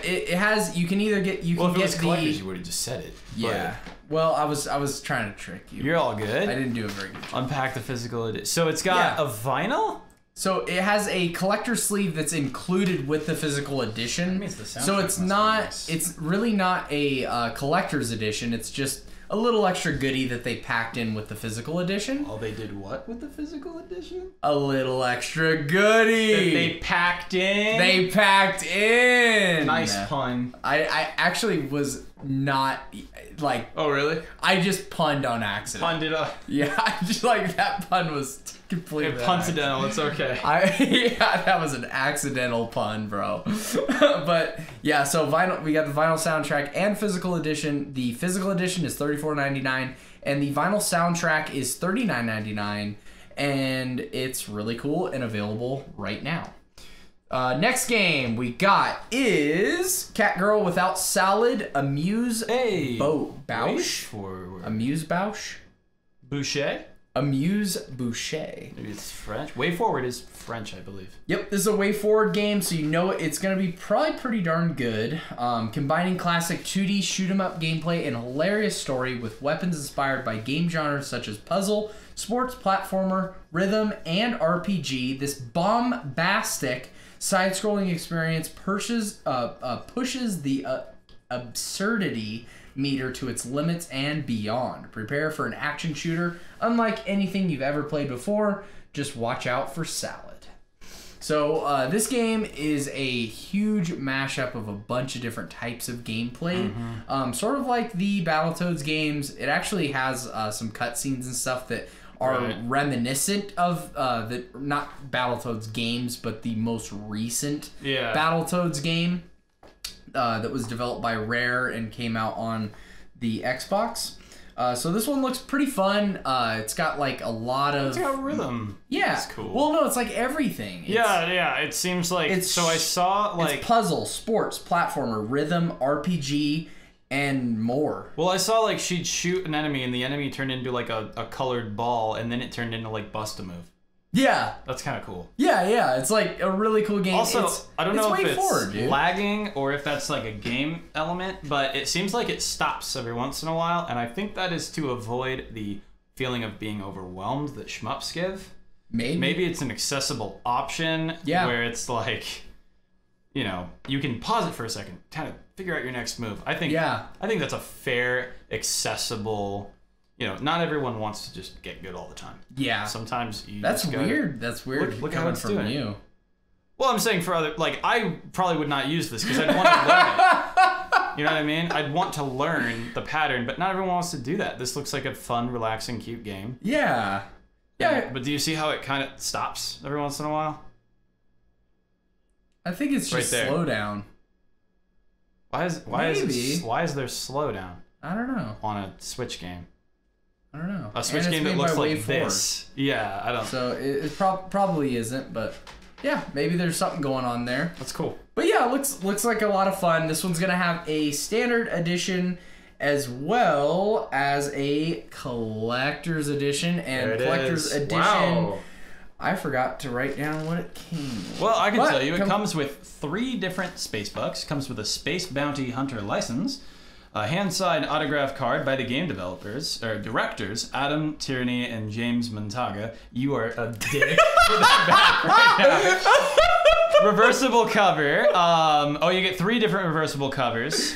[SPEAKER 1] it has... You can either get...
[SPEAKER 3] If it was collectors, you would have just said it.
[SPEAKER 1] Yeah. Well, I was trying to trick you.
[SPEAKER 3] You're all good.
[SPEAKER 1] I didn't do a very good job.
[SPEAKER 3] Unpack the physical edition. So it's got a vinyl?
[SPEAKER 1] So it has a collector sleeve that's included with the physical edition.
[SPEAKER 2] That means the soundtrack
[SPEAKER 1] So it's not, it's really not a collector's edition. It's just a little extra goodie that they packed in with the physical edition.
[SPEAKER 3] Oh, they did what with the physical edition?
[SPEAKER 1] A little extra goodie.
[SPEAKER 3] That they packed in?
[SPEAKER 1] They packed in.
[SPEAKER 3] Nice pun.
[SPEAKER 1] I actually was not like...
[SPEAKER 3] Oh, really?
[SPEAKER 1] I just punned on accident.
[SPEAKER 3] Punned it up.
[SPEAKER 1] Yeah, I just like that pun was completely...
[SPEAKER 3] Puncidental, it's okay.
[SPEAKER 1] Yeah, that was an accidental pun, bro. But yeah, so we got the vinyl soundtrack and physical edition. The physical edition is $34.99 and the vinyl soundtrack is $39.99, and it's really cool and available right now. Next game we got is Cat Girl Without Salad, Amuse Bouche. Amuse Bouche?
[SPEAKER 3] Boucher?
[SPEAKER 1] Amuse Boucher.
[SPEAKER 3] Maybe it's French. Way Forward is French, I believe.
[SPEAKER 1] Yep, this is a way forward game, so you know it's going to be probably pretty darn good. Combining classic 2D shoot-'em-up gameplay and hilarious story with weapons inspired by game genres such as puzzle, sports, platformer, rhythm, and RPG. This bombastic side-scrolling experience pushes the absurdity meter to its limits and beyond. Prepare for an action shooter unlike anything you've ever played before. Just watch out for salad. So this game is a huge mashup of a bunch of different types of gameplay. Sort of like the Battletoads games. It actually has some cutscenes and stuff that are reminiscent of not Battletoads games, but the most recent Battletoads game that was developed by Rare and came out on the Xbox. So this one looks pretty fun. It's got like a lot of...
[SPEAKER 3] It's got rhythm.
[SPEAKER 1] Yeah.
[SPEAKER 3] That's cool.
[SPEAKER 1] Well, no, it's like everything.
[SPEAKER 3] Yeah. It seems like... I saw like...
[SPEAKER 1] It's puzzle, sports, platformer, rhythm, RPG, and more.
[SPEAKER 3] Well, I saw like she'd shoot an enemy and the enemy turned into like a colored ball and then it turned into like Bust-A-Move.
[SPEAKER 1] Yeah.
[SPEAKER 3] That's kind of cool.
[SPEAKER 1] Yeah. It's like a really cool game.
[SPEAKER 3] Also, I don't know if it's
[SPEAKER 1] dude.
[SPEAKER 3] lagging or if that's like a game element, but it seems like it stops every once in a while, and I think that is to avoid the feeling of being overwhelmed that shmups give. Maybe it's an accessible option where it's like, you can pause it for a second, kind of figure out your next move. I think that's a fair, accessible... not everyone wants to just get good all the time. Yeah. Sometimes you
[SPEAKER 1] That's weird. That's weird.
[SPEAKER 3] Look how it's doing
[SPEAKER 1] you.
[SPEAKER 3] Well, I'm saying for other... Like, I probably would not use this because I'd want to learn it. You know what I mean? I'd want to learn the pattern, but not everyone wants to do that. This looks like a fun, relaxing, cute game.
[SPEAKER 1] Yeah.
[SPEAKER 3] But do you see how it kind of stops every once in a while?
[SPEAKER 1] I think it's just slow down.
[SPEAKER 3] Why is there slowdown?
[SPEAKER 1] I don't know.
[SPEAKER 3] On a Switch game.
[SPEAKER 1] I don't know.
[SPEAKER 3] A Switch game that looks like this. Yeah, I don't...
[SPEAKER 1] So it probably isn't, but yeah, maybe there's something going on there.
[SPEAKER 3] That's cool.
[SPEAKER 1] But yeah, it looks like a lot of fun. This one's going to have a standard edition as well as a collector's edition. And collector's edition...
[SPEAKER 3] Wow.
[SPEAKER 1] I forgot to write down what it came with.
[SPEAKER 3] Well, I can tell you, it comes with 3 different space bucks. Comes with a Space Bounty Hunter license, a hand-signed autograph card by the game directors, Adam Tierney and James Montaga. You are a dick for that back right now. Reversible cover. You get 3 different reversible covers.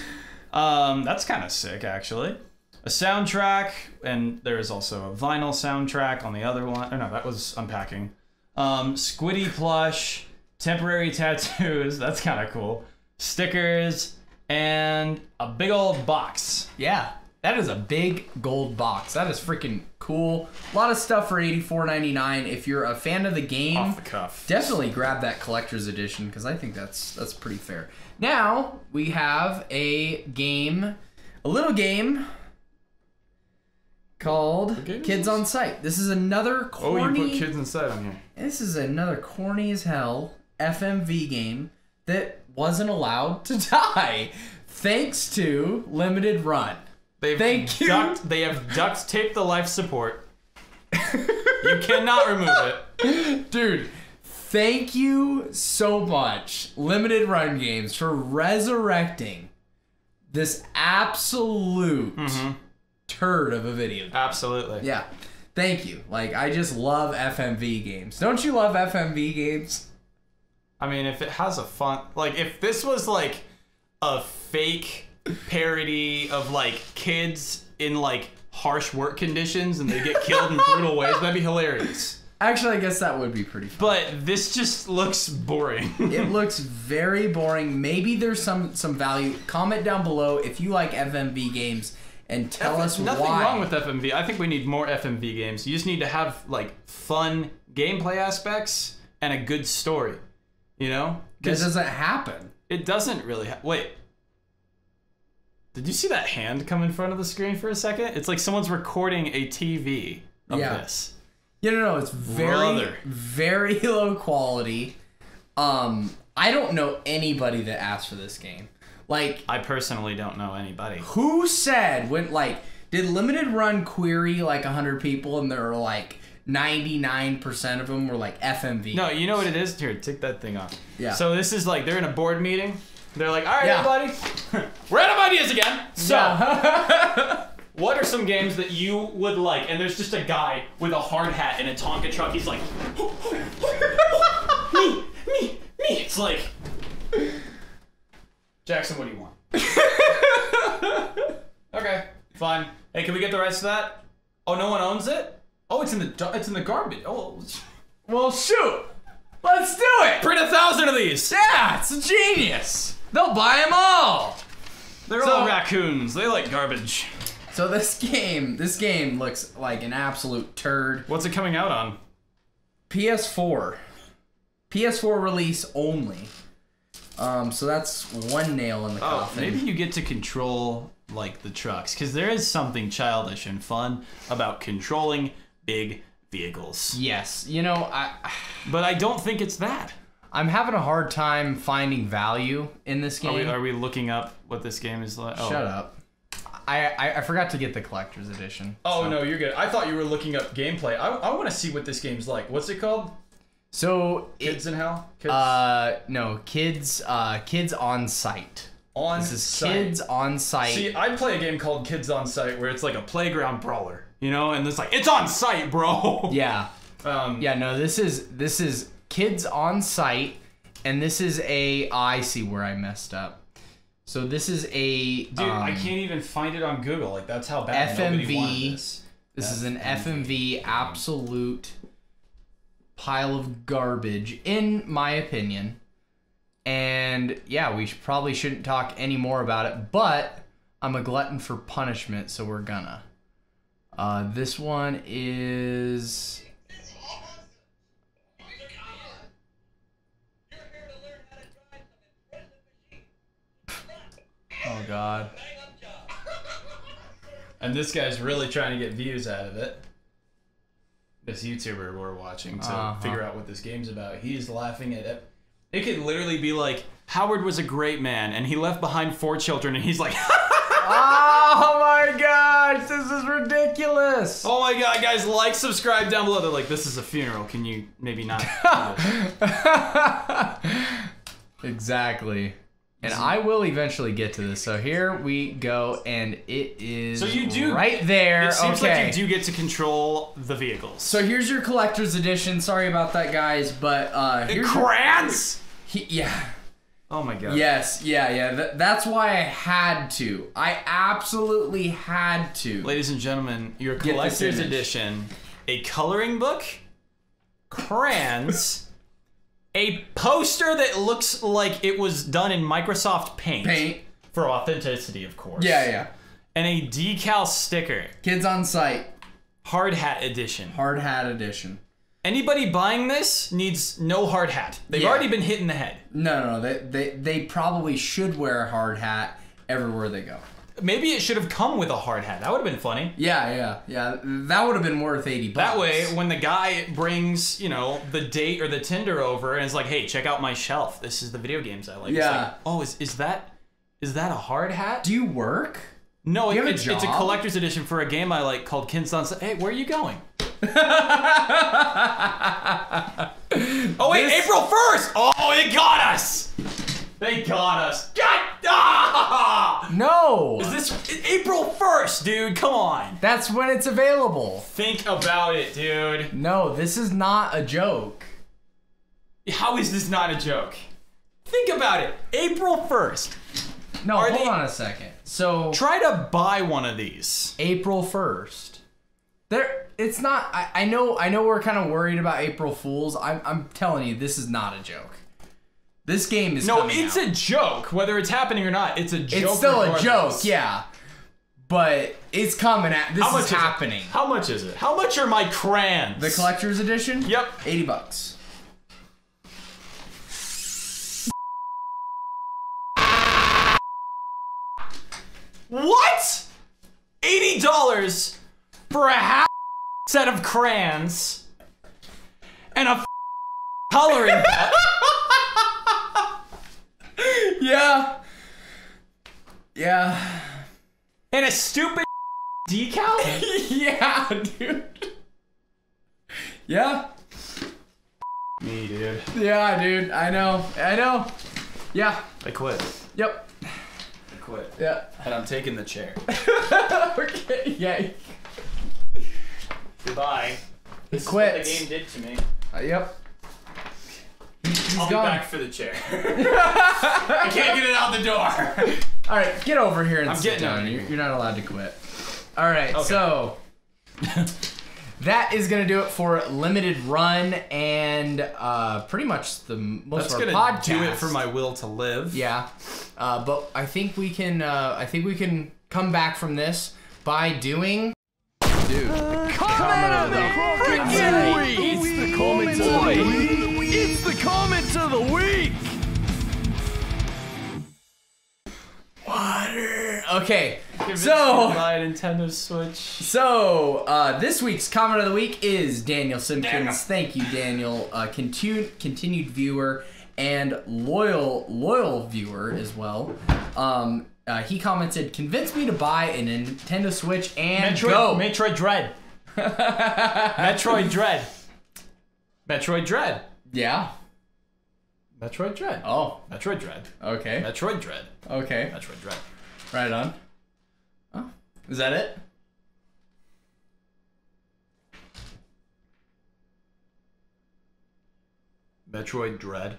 [SPEAKER 3] That's kind of sick, actually. A soundtrack, and there is also a vinyl soundtrack on the other one. Oh no, that was unpacking. Squiddy plush, temporary tattoos. That's kind of cool. Stickers, and a big old box.
[SPEAKER 1] Yeah, that is a big gold box. That is freaking cool. A lot of stuff for $84.99. If you're a fan of the game,
[SPEAKER 3] Off the cuff.
[SPEAKER 1] definitely grab that collector's edition because I think that's pretty fair. Now we have a little game called Kids on Site. This is another corny.
[SPEAKER 3] Oh, you put Kids on Site on here.
[SPEAKER 1] This is another corny as hell FMV game that wasn't allowed to die thanks to limited run.
[SPEAKER 3] They have duct taped the life support. You cannot remove it.
[SPEAKER 1] Dude, thank you so much, Limited Run Games, for resurrecting this absolute turd of a video game.
[SPEAKER 3] Absolutely.
[SPEAKER 1] Yeah. Thank you. Like, I just love FMV games. Don't you love FMV games?
[SPEAKER 3] I mean, if it has a fun... Like, if this was, like, a fake parody of, like, kids in, like, harsh work conditions and they get killed in brutal ways, that'd be hilarious.
[SPEAKER 1] Actually, I guess that would be pretty fun.
[SPEAKER 3] But this just looks boring.
[SPEAKER 1] It looks very boring. Maybe there's some value. Comment down below if you like FMV games and tell us
[SPEAKER 3] Nothing
[SPEAKER 1] why.
[SPEAKER 3] wrong with FMV. I think we need more FMV games. You just need to have, like, fun gameplay aspects and a good story. You know?
[SPEAKER 1] Because it doesn't happen.
[SPEAKER 3] It doesn't really wait. Did you see that hand come in front of the screen for a second? It's like someone's recording a TV of this.
[SPEAKER 1] Yeah, no, it's very, very low quality. I don't know anybody that asked for this game. Like,
[SPEAKER 3] I personally don't know anybody.
[SPEAKER 1] Who said did Limited Run query like 100 people and there were like 99% of them were like FMV?
[SPEAKER 3] No, you know what it is? Here, take that thing off.
[SPEAKER 1] Yeah.
[SPEAKER 3] So this is like, they're in a board meeting. They're like, all right, everybody, we're out of ideas again. So, what are some games that you would like? And there's just a guy with a hard hat and a Tonka truck. He's like, me. It's like, Jackson, what do you want? Okay, fine. Hey, can we get the rest of that? Oh, no one owns it? Oh, it's in the garbage. Oh,
[SPEAKER 1] well, shoot. Let's do it.
[SPEAKER 3] Print 1,000 of these.
[SPEAKER 1] Yeah, it's a genius. They'll buy them all.
[SPEAKER 3] They're all raccoons. They like garbage.
[SPEAKER 1] So this game looks like an absolute turd.
[SPEAKER 3] What's it coming out on?
[SPEAKER 1] PS4. PS4 release only. So that's one nail in the coffin.
[SPEAKER 3] Maybe you get to control like the trucks, because there is something childish and fun about controlling big vehicles.
[SPEAKER 1] Yes, you know,
[SPEAKER 3] but I don't think it's that.
[SPEAKER 1] I'm having a hard time finding value in this game.
[SPEAKER 3] Are we looking up what this game is like?
[SPEAKER 1] Shut up. I forgot to get the collector's edition.
[SPEAKER 3] Oh, so. No, you're good. I thought you were looking up gameplay. I want to see what this game's like. What's it called?
[SPEAKER 1] So
[SPEAKER 3] Kids in Hell?
[SPEAKER 1] Kids? No, Kids on Site. This is Kids on Site.
[SPEAKER 3] See, I play a game called Kids on Site where it's like a playground brawler, you know, and it's like, it's on site, bro.
[SPEAKER 1] Yeah. Yeah, no, this is Kids on Site, and this is I see where I messed up. So this is a
[SPEAKER 3] dude, I can't even find it on Google. Like, that's how bad nobody wanted this.
[SPEAKER 1] This is an FMV absolute pile of garbage, in my opinion. And yeah, we probably shouldn't talk any more about it, but I'm a glutton for punishment, so we're gonna. This one is... Oh God.
[SPEAKER 3] And this guy's really trying to get views out of it. This YouTuber we're watching to figure out what this game's about. He's laughing at it. It could literally be like, Howard was a great man and he left behind 4 children and he's like,
[SPEAKER 1] Oh my gosh, this is ridiculous.
[SPEAKER 3] Oh my god, guys, like, subscribe down below. They're like, this is a funeral. Can you maybe not?
[SPEAKER 1] Exactly. And I will eventually get to this. So here we go, and it is right there.
[SPEAKER 3] It seems like you do get to control the vehicles.
[SPEAKER 1] So here's your collector's edition. Sorry about that, guys, but here's
[SPEAKER 3] crayons.
[SPEAKER 1] Yeah.
[SPEAKER 3] Oh my god.
[SPEAKER 1] Yes, yeah. That's why I had to. I absolutely had to.
[SPEAKER 3] Ladies and gentlemen, your collector's edition, a coloring book, crayons, a poster that looks like it was done in Microsoft Paint. For authenticity, of course.
[SPEAKER 1] Yeah.
[SPEAKER 3] And a decal sticker.
[SPEAKER 1] Kids on site.
[SPEAKER 3] Hard hat edition.
[SPEAKER 1] Hard hat edition.
[SPEAKER 3] Anybody buying this needs no hard hat. They've already been hit in the head.
[SPEAKER 1] No. They probably should wear a hard hat everywhere they go.
[SPEAKER 3] Maybe it should have come with a hard hat. That would have been funny.
[SPEAKER 1] Yeah. That would have been worth $80.
[SPEAKER 3] That way, when the guy brings, you know, the date or the Tinder over and is like, hey, check out my shelf. This is the video games I like.
[SPEAKER 1] Yeah.
[SPEAKER 3] It's like, oh, is that a hard hat?
[SPEAKER 1] Do you work?
[SPEAKER 3] No, it's a collector's edition for a game I like called Cancelled and Sony. Hey, where are you going? Oh wait, April 1st! Oh, they got us! They got us.
[SPEAKER 1] No!
[SPEAKER 3] Is this April 1st, dude? Come on.
[SPEAKER 1] That's when it's available.
[SPEAKER 3] Think about it, dude.
[SPEAKER 1] No, this is not a joke.
[SPEAKER 3] How is this not a joke? Think about it. April 1st.
[SPEAKER 1] No, hold on a second. So
[SPEAKER 3] try to buy one of these.
[SPEAKER 1] April 1st. It's not. I know we're kind of worried about April Fools. I'm telling you, this is not a joke. This game is coming out.
[SPEAKER 3] A joke. Whether it's happening or not, it's a joke.
[SPEAKER 1] It's still a joke, yeah. But it's coming at. This is happening.
[SPEAKER 3] How much is it? How much are my crayons?
[SPEAKER 1] The collector's edition?
[SPEAKER 3] Yep.
[SPEAKER 1] $80.
[SPEAKER 3] What? $80 for a half set of crayons and a coloring book. Yeah. And a stupid decal?
[SPEAKER 1] Yeah, dude. Yeah.
[SPEAKER 3] Me, dude.
[SPEAKER 1] Yeah, dude. I know. Yeah.
[SPEAKER 3] I quit.
[SPEAKER 1] Yep.
[SPEAKER 3] I quit.
[SPEAKER 1] Yeah.
[SPEAKER 3] And I'm taking the chair.
[SPEAKER 1] Okay. Yeah.
[SPEAKER 3] Goodbye. This is
[SPEAKER 1] quits.
[SPEAKER 3] what the game did to me.
[SPEAKER 1] Yep. He's
[SPEAKER 3] I'll
[SPEAKER 1] gone.
[SPEAKER 3] be back for the chair. I can't get it out the door.
[SPEAKER 1] All right, get over here and sit
[SPEAKER 3] getting
[SPEAKER 1] down.
[SPEAKER 3] out of here.
[SPEAKER 1] You're not allowed to quit. All right,
[SPEAKER 3] okay.
[SPEAKER 1] So that is gonna do it for limited run and pretty much the most of our podcast.
[SPEAKER 3] That's gonna do it for my will to live.
[SPEAKER 1] Yeah, but I think we can. I think we can come back from this by doing. Dude,
[SPEAKER 4] Comment of the freaking week! It's the comment of the week! It's the comment of the week!
[SPEAKER 1] Water. Okay, so
[SPEAKER 3] buy a Nintendo Switch.
[SPEAKER 1] So this week's comment of the week is Daniel Simpkins. Thank you, Daniel. Continued viewer and loyal viewer as well. He commented, "Convince me to buy a Nintendo Switch and go."
[SPEAKER 3] Metroid Dread. Metroid Dread. Metroid Dread.
[SPEAKER 1] Yeah.
[SPEAKER 3] Metroid Dread.
[SPEAKER 1] Oh.
[SPEAKER 3] Metroid Dread.
[SPEAKER 1] Okay.
[SPEAKER 3] Metroid Dread.
[SPEAKER 1] Okay.
[SPEAKER 3] Metroid Dread.
[SPEAKER 1] Right on. Oh. Is that it?
[SPEAKER 3] Metroid Dread.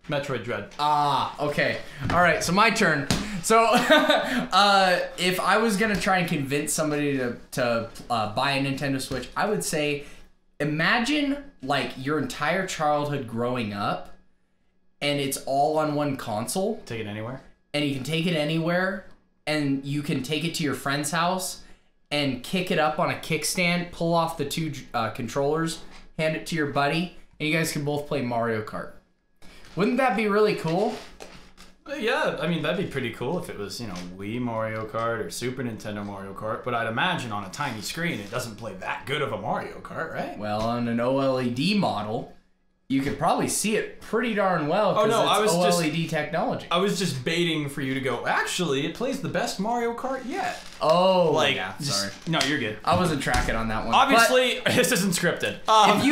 [SPEAKER 3] Metroid Dread.
[SPEAKER 1] Ah, okay. All right, so my turn. So, if I was gonna try and convince somebody to buy a Nintendo Switch, I would say, imagine like your entire childhood growing up, and it's all on one console.
[SPEAKER 3] Take it anywhere.
[SPEAKER 1] And you can take it anywhere, and you can take it to your friend's house, and kick it up on a kickstand, pull off the two controllers, hand it to your buddy, and you guys can both play Mario Kart. Wouldn't that be really cool?
[SPEAKER 3] Yeah, I mean, that'd be pretty cool if it was, you know, Wii Mario Kart or Super Nintendo Mario Kart, but I'd imagine on a tiny screen it doesn't play that good of a Mario Kart, right?
[SPEAKER 1] Well, on an OLED model, You could probably see it pretty darn well.
[SPEAKER 3] Oh no,
[SPEAKER 1] it's OLED technology.
[SPEAKER 3] I was just baiting for you to go. Actually, it plays the best Mario Kart yet.
[SPEAKER 1] Oh,
[SPEAKER 3] like,
[SPEAKER 1] yeah. Sorry.
[SPEAKER 3] No, you're good.
[SPEAKER 1] I wasn't tracking on that one.
[SPEAKER 3] Obviously, this isn't scripted.
[SPEAKER 1] If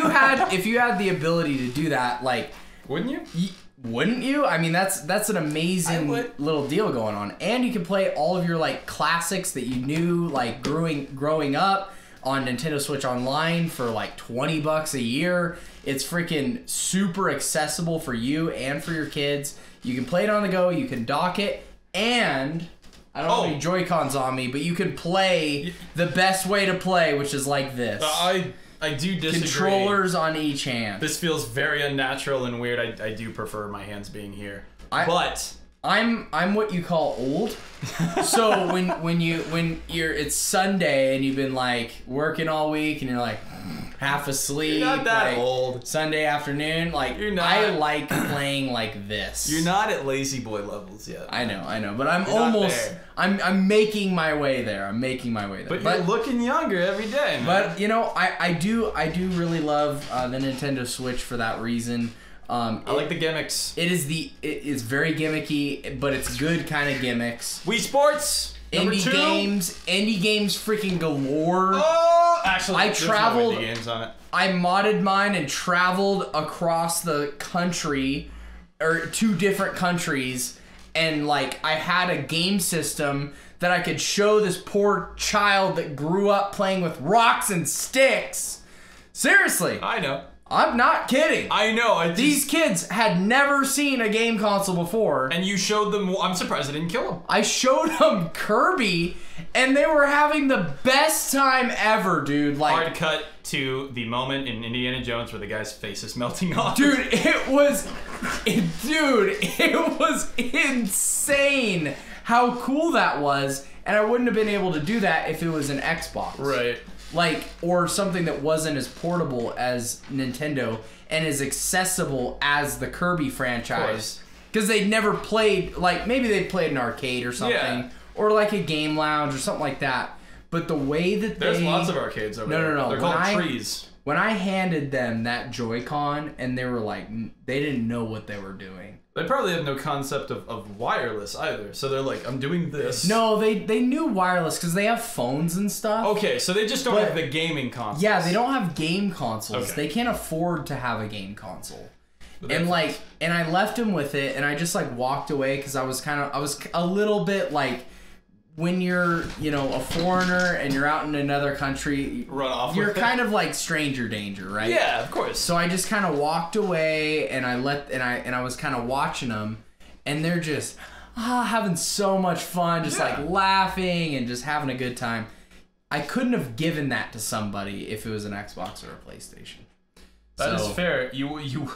[SPEAKER 1] you had the ability to do that, like,
[SPEAKER 3] wouldn't you?
[SPEAKER 1] Wouldn't you? I mean, that's an amazing little deal going on, and you can play all of your like classics that you knew like growing up on Nintendo Switch Online for like $20 a year. It's freaking super accessible for you and for your kids. You can play it on the go. You can dock it, and I don't have any Joy-Cons on me, but you can play the best way to play, which is like this.
[SPEAKER 3] I do disagree.
[SPEAKER 1] Controllers on each hand.
[SPEAKER 3] This feels very unnatural and weird. I do prefer my hands being here. But
[SPEAKER 1] I'm what you call old. So when you're it's Sunday and you've been like working all week and you're like half asleep.
[SPEAKER 3] You're not that
[SPEAKER 1] like,
[SPEAKER 3] old.
[SPEAKER 1] Sunday afternoon, like I like playing like this.
[SPEAKER 3] You're not at lazy boy levels yet.
[SPEAKER 1] I know, but I'm making my way there.
[SPEAKER 3] But you're looking younger every day, man.
[SPEAKER 1] But you know, I do really love the Nintendo Switch for that reason.
[SPEAKER 3] I like the gimmicks.
[SPEAKER 1] It's very gimmicky, but it's good kind of gimmicks.
[SPEAKER 3] Wii Sports,
[SPEAKER 1] indie games, freaking galore.
[SPEAKER 3] Oh, actually,
[SPEAKER 1] I traveled.
[SPEAKER 3] No indie games on it.
[SPEAKER 1] I modded mine and traveled across the country, or 2 different countries, and like I had a game system that I could show this poor child that grew up playing with rocks and sticks. Seriously.
[SPEAKER 3] I know.
[SPEAKER 1] I'm not kidding.
[SPEAKER 3] I know.
[SPEAKER 1] These kids had never seen a game console before.
[SPEAKER 3] And you showed them... I'm surprised I didn't kill them.
[SPEAKER 1] I showed them Kirby, and they were having the best time ever, dude. Like,
[SPEAKER 3] hard cut to the moment in Indiana Jones where the guy's face is melting off.
[SPEAKER 1] Dude, it was insane how cool that was. And I wouldn't have been able to do that if it was an Xbox.
[SPEAKER 3] Right.
[SPEAKER 1] Like, or something that wasn't as portable as Nintendo and as accessible as the Kirby franchise. Because they'd never played, like, maybe they'd played an arcade or something.
[SPEAKER 3] Yeah.
[SPEAKER 1] Or like a game lounge or something like that. But the way that
[SPEAKER 3] There's lots of arcades over there.
[SPEAKER 1] No.
[SPEAKER 3] They're called trees.
[SPEAKER 1] When I handed them that Joy-Con and they were like, they didn't know what they were doing.
[SPEAKER 3] They probably have no concept of wireless either. So they're like, I'm doing this.
[SPEAKER 1] No, they knew wireless because they have phones and stuff.
[SPEAKER 3] Okay, so they just don't have the gaming consoles.
[SPEAKER 1] Yeah, they don't have game consoles.
[SPEAKER 3] Okay.
[SPEAKER 1] They can't afford to have a game console. And like, and I left him with it, and I just like walked away because I was a little bit like, when you're, you know, a foreigner and you're out in another country, you're kind of like stranger danger, right?
[SPEAKER 3] Yeah, of course.
[SPEAKER 1] So I just kind of walked away, and I was kind of watching them, and they're just having so much fun, just like laughing and just having a good time. I couldn't have given that to somebody if it was an Xbox or a PlayStation.
[SPEAKER 3] That is fair. You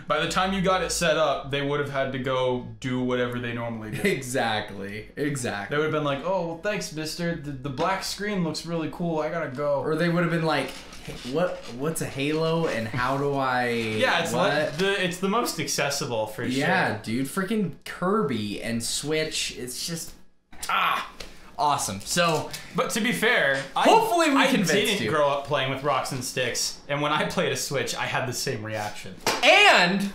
[SPEAKER 3] by the time you got it set up, they would have had to go do whatever they normally do.
[SPEAKER 1] Exactly. They would have
[SPEAKER 3] been like, oh, well, thanks, mister. The black screen looks really cool. I gotta go.
[SPEAKER 1] Or they would have been like, what's a Halo and how do I...
[SPEAKER 3] Yeah, it's the most accessible for sure.
[SPEAKER 1] Yeah, dude. Freaking Kirby and Switch. It's just... awesome. So,
[SPEAKER 3] but to be fair,
[SPEAKER 1] hopefully
[SPEAKER 3] I didn't grow up playing with rocks and sticks, and when I played a Switch, I had the same reaction.
[SPEAKER 1] And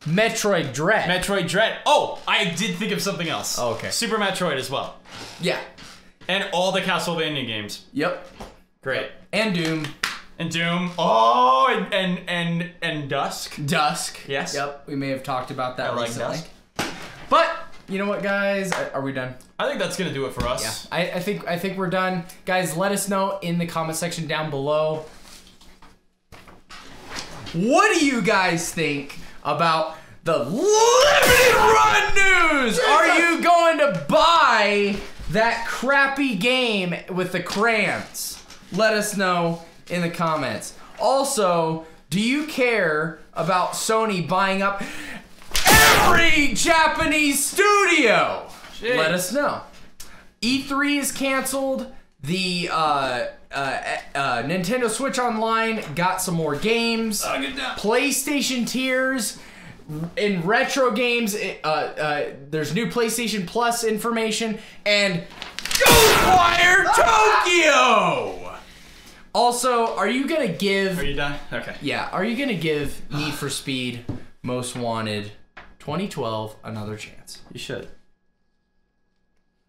[SPEAKER 1] Metroid Dread.
[SPEAKER 3] Oh, I did think of something else.
[SPEAKER 1] Oh, okay.
[SPEAKER 3] Super Metroid as well.
[SPEAKER 1] Yeah.
[SPEAKER 3] And all the Castlevania games.
[SPEAKER 1] Yep.
[SPEAKER 3] Great.
[SPEAKER 1] And Doom.
[SPEAKER 3] Oh, and Dusk. Yes.
[SPEAKER 1] Yep. We may have talked about that recently.
[SPEAKER 3] Like Dusk.
[SPEAKER 1] But you know what, guys? Are we done?
[SPEAKER 3] I think that's gonna do it for us.
[SPEAKER 1] Yeah. I think we're done. Guys, let us know in the comment section down below. What do you guys think about the limited run news? Are you going to buy that crappy game with the crayons? Let us know in the comments. Also, do you care about Sony buying up every Japanese studio?
[SPEAKER 3] Jeez.
[SPEAKER 1] Let us know. E3 is canceled. The Nintendo Switch Online got some more games. PlayStation tiers in retro games. There's new PlayStation Plus information and Ghostwire Tokyo. Also, are you gonna give?
[SPEAKER 3] Are you done? Okay.
[SPEAKER 1] Yeah. Are you gonna give Need for Speed Most Wanted 2012 another chance?
[SPEAKER 3] You should.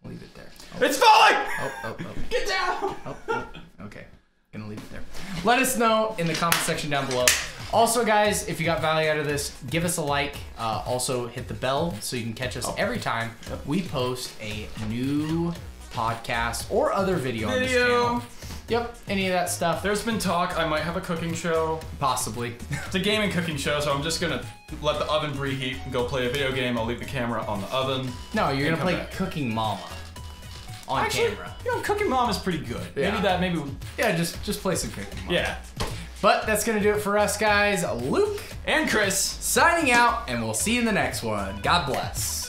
[SPEAKER 1] Leave it there.
[SPEAKER 3] It's falling!
[SPEAKER 1] Oh.
[SPEAKER 3] Get down!
[SPEAKER 1] Oh. Okay. Gonna leave it there. Let us know in the comment section down below. Also, guys, if you got value out of this, give us a like. Also, hit the bell so you can catch us every time we post a new podcast or other video on this channel. Yep, any of that stuff.
[SPEAKER 3] There's been talk I might have a cooking show.
[SPEAKER 1] Possibly.
[SPEAKER 3] It's a gaming cooking show, so I'm just gonna let the oven preheat and go play a video game. I'll leave the camera on the oven.
[SPEAKER 1] No, you're gonna play
[SPEAKER 3] back.
[SPEAKER 1] Cooking Mama on camera.
[SPEAKER 3] You know, Cooking Mom is pretty good.
[SPEAKER 1] Yeah.
[SPEAKER 3] Maybe.
[SPEAKER 1] Yeah, just play some Cooking Mama.
[SPEAKER 3] Yeah.
[SPEAKER 1] But that's gonna do it for us, guys. Luke
[SPEAKER 3] And Chris
[SPEAKER 1] signing out, and we'll see you in the next one. God bless.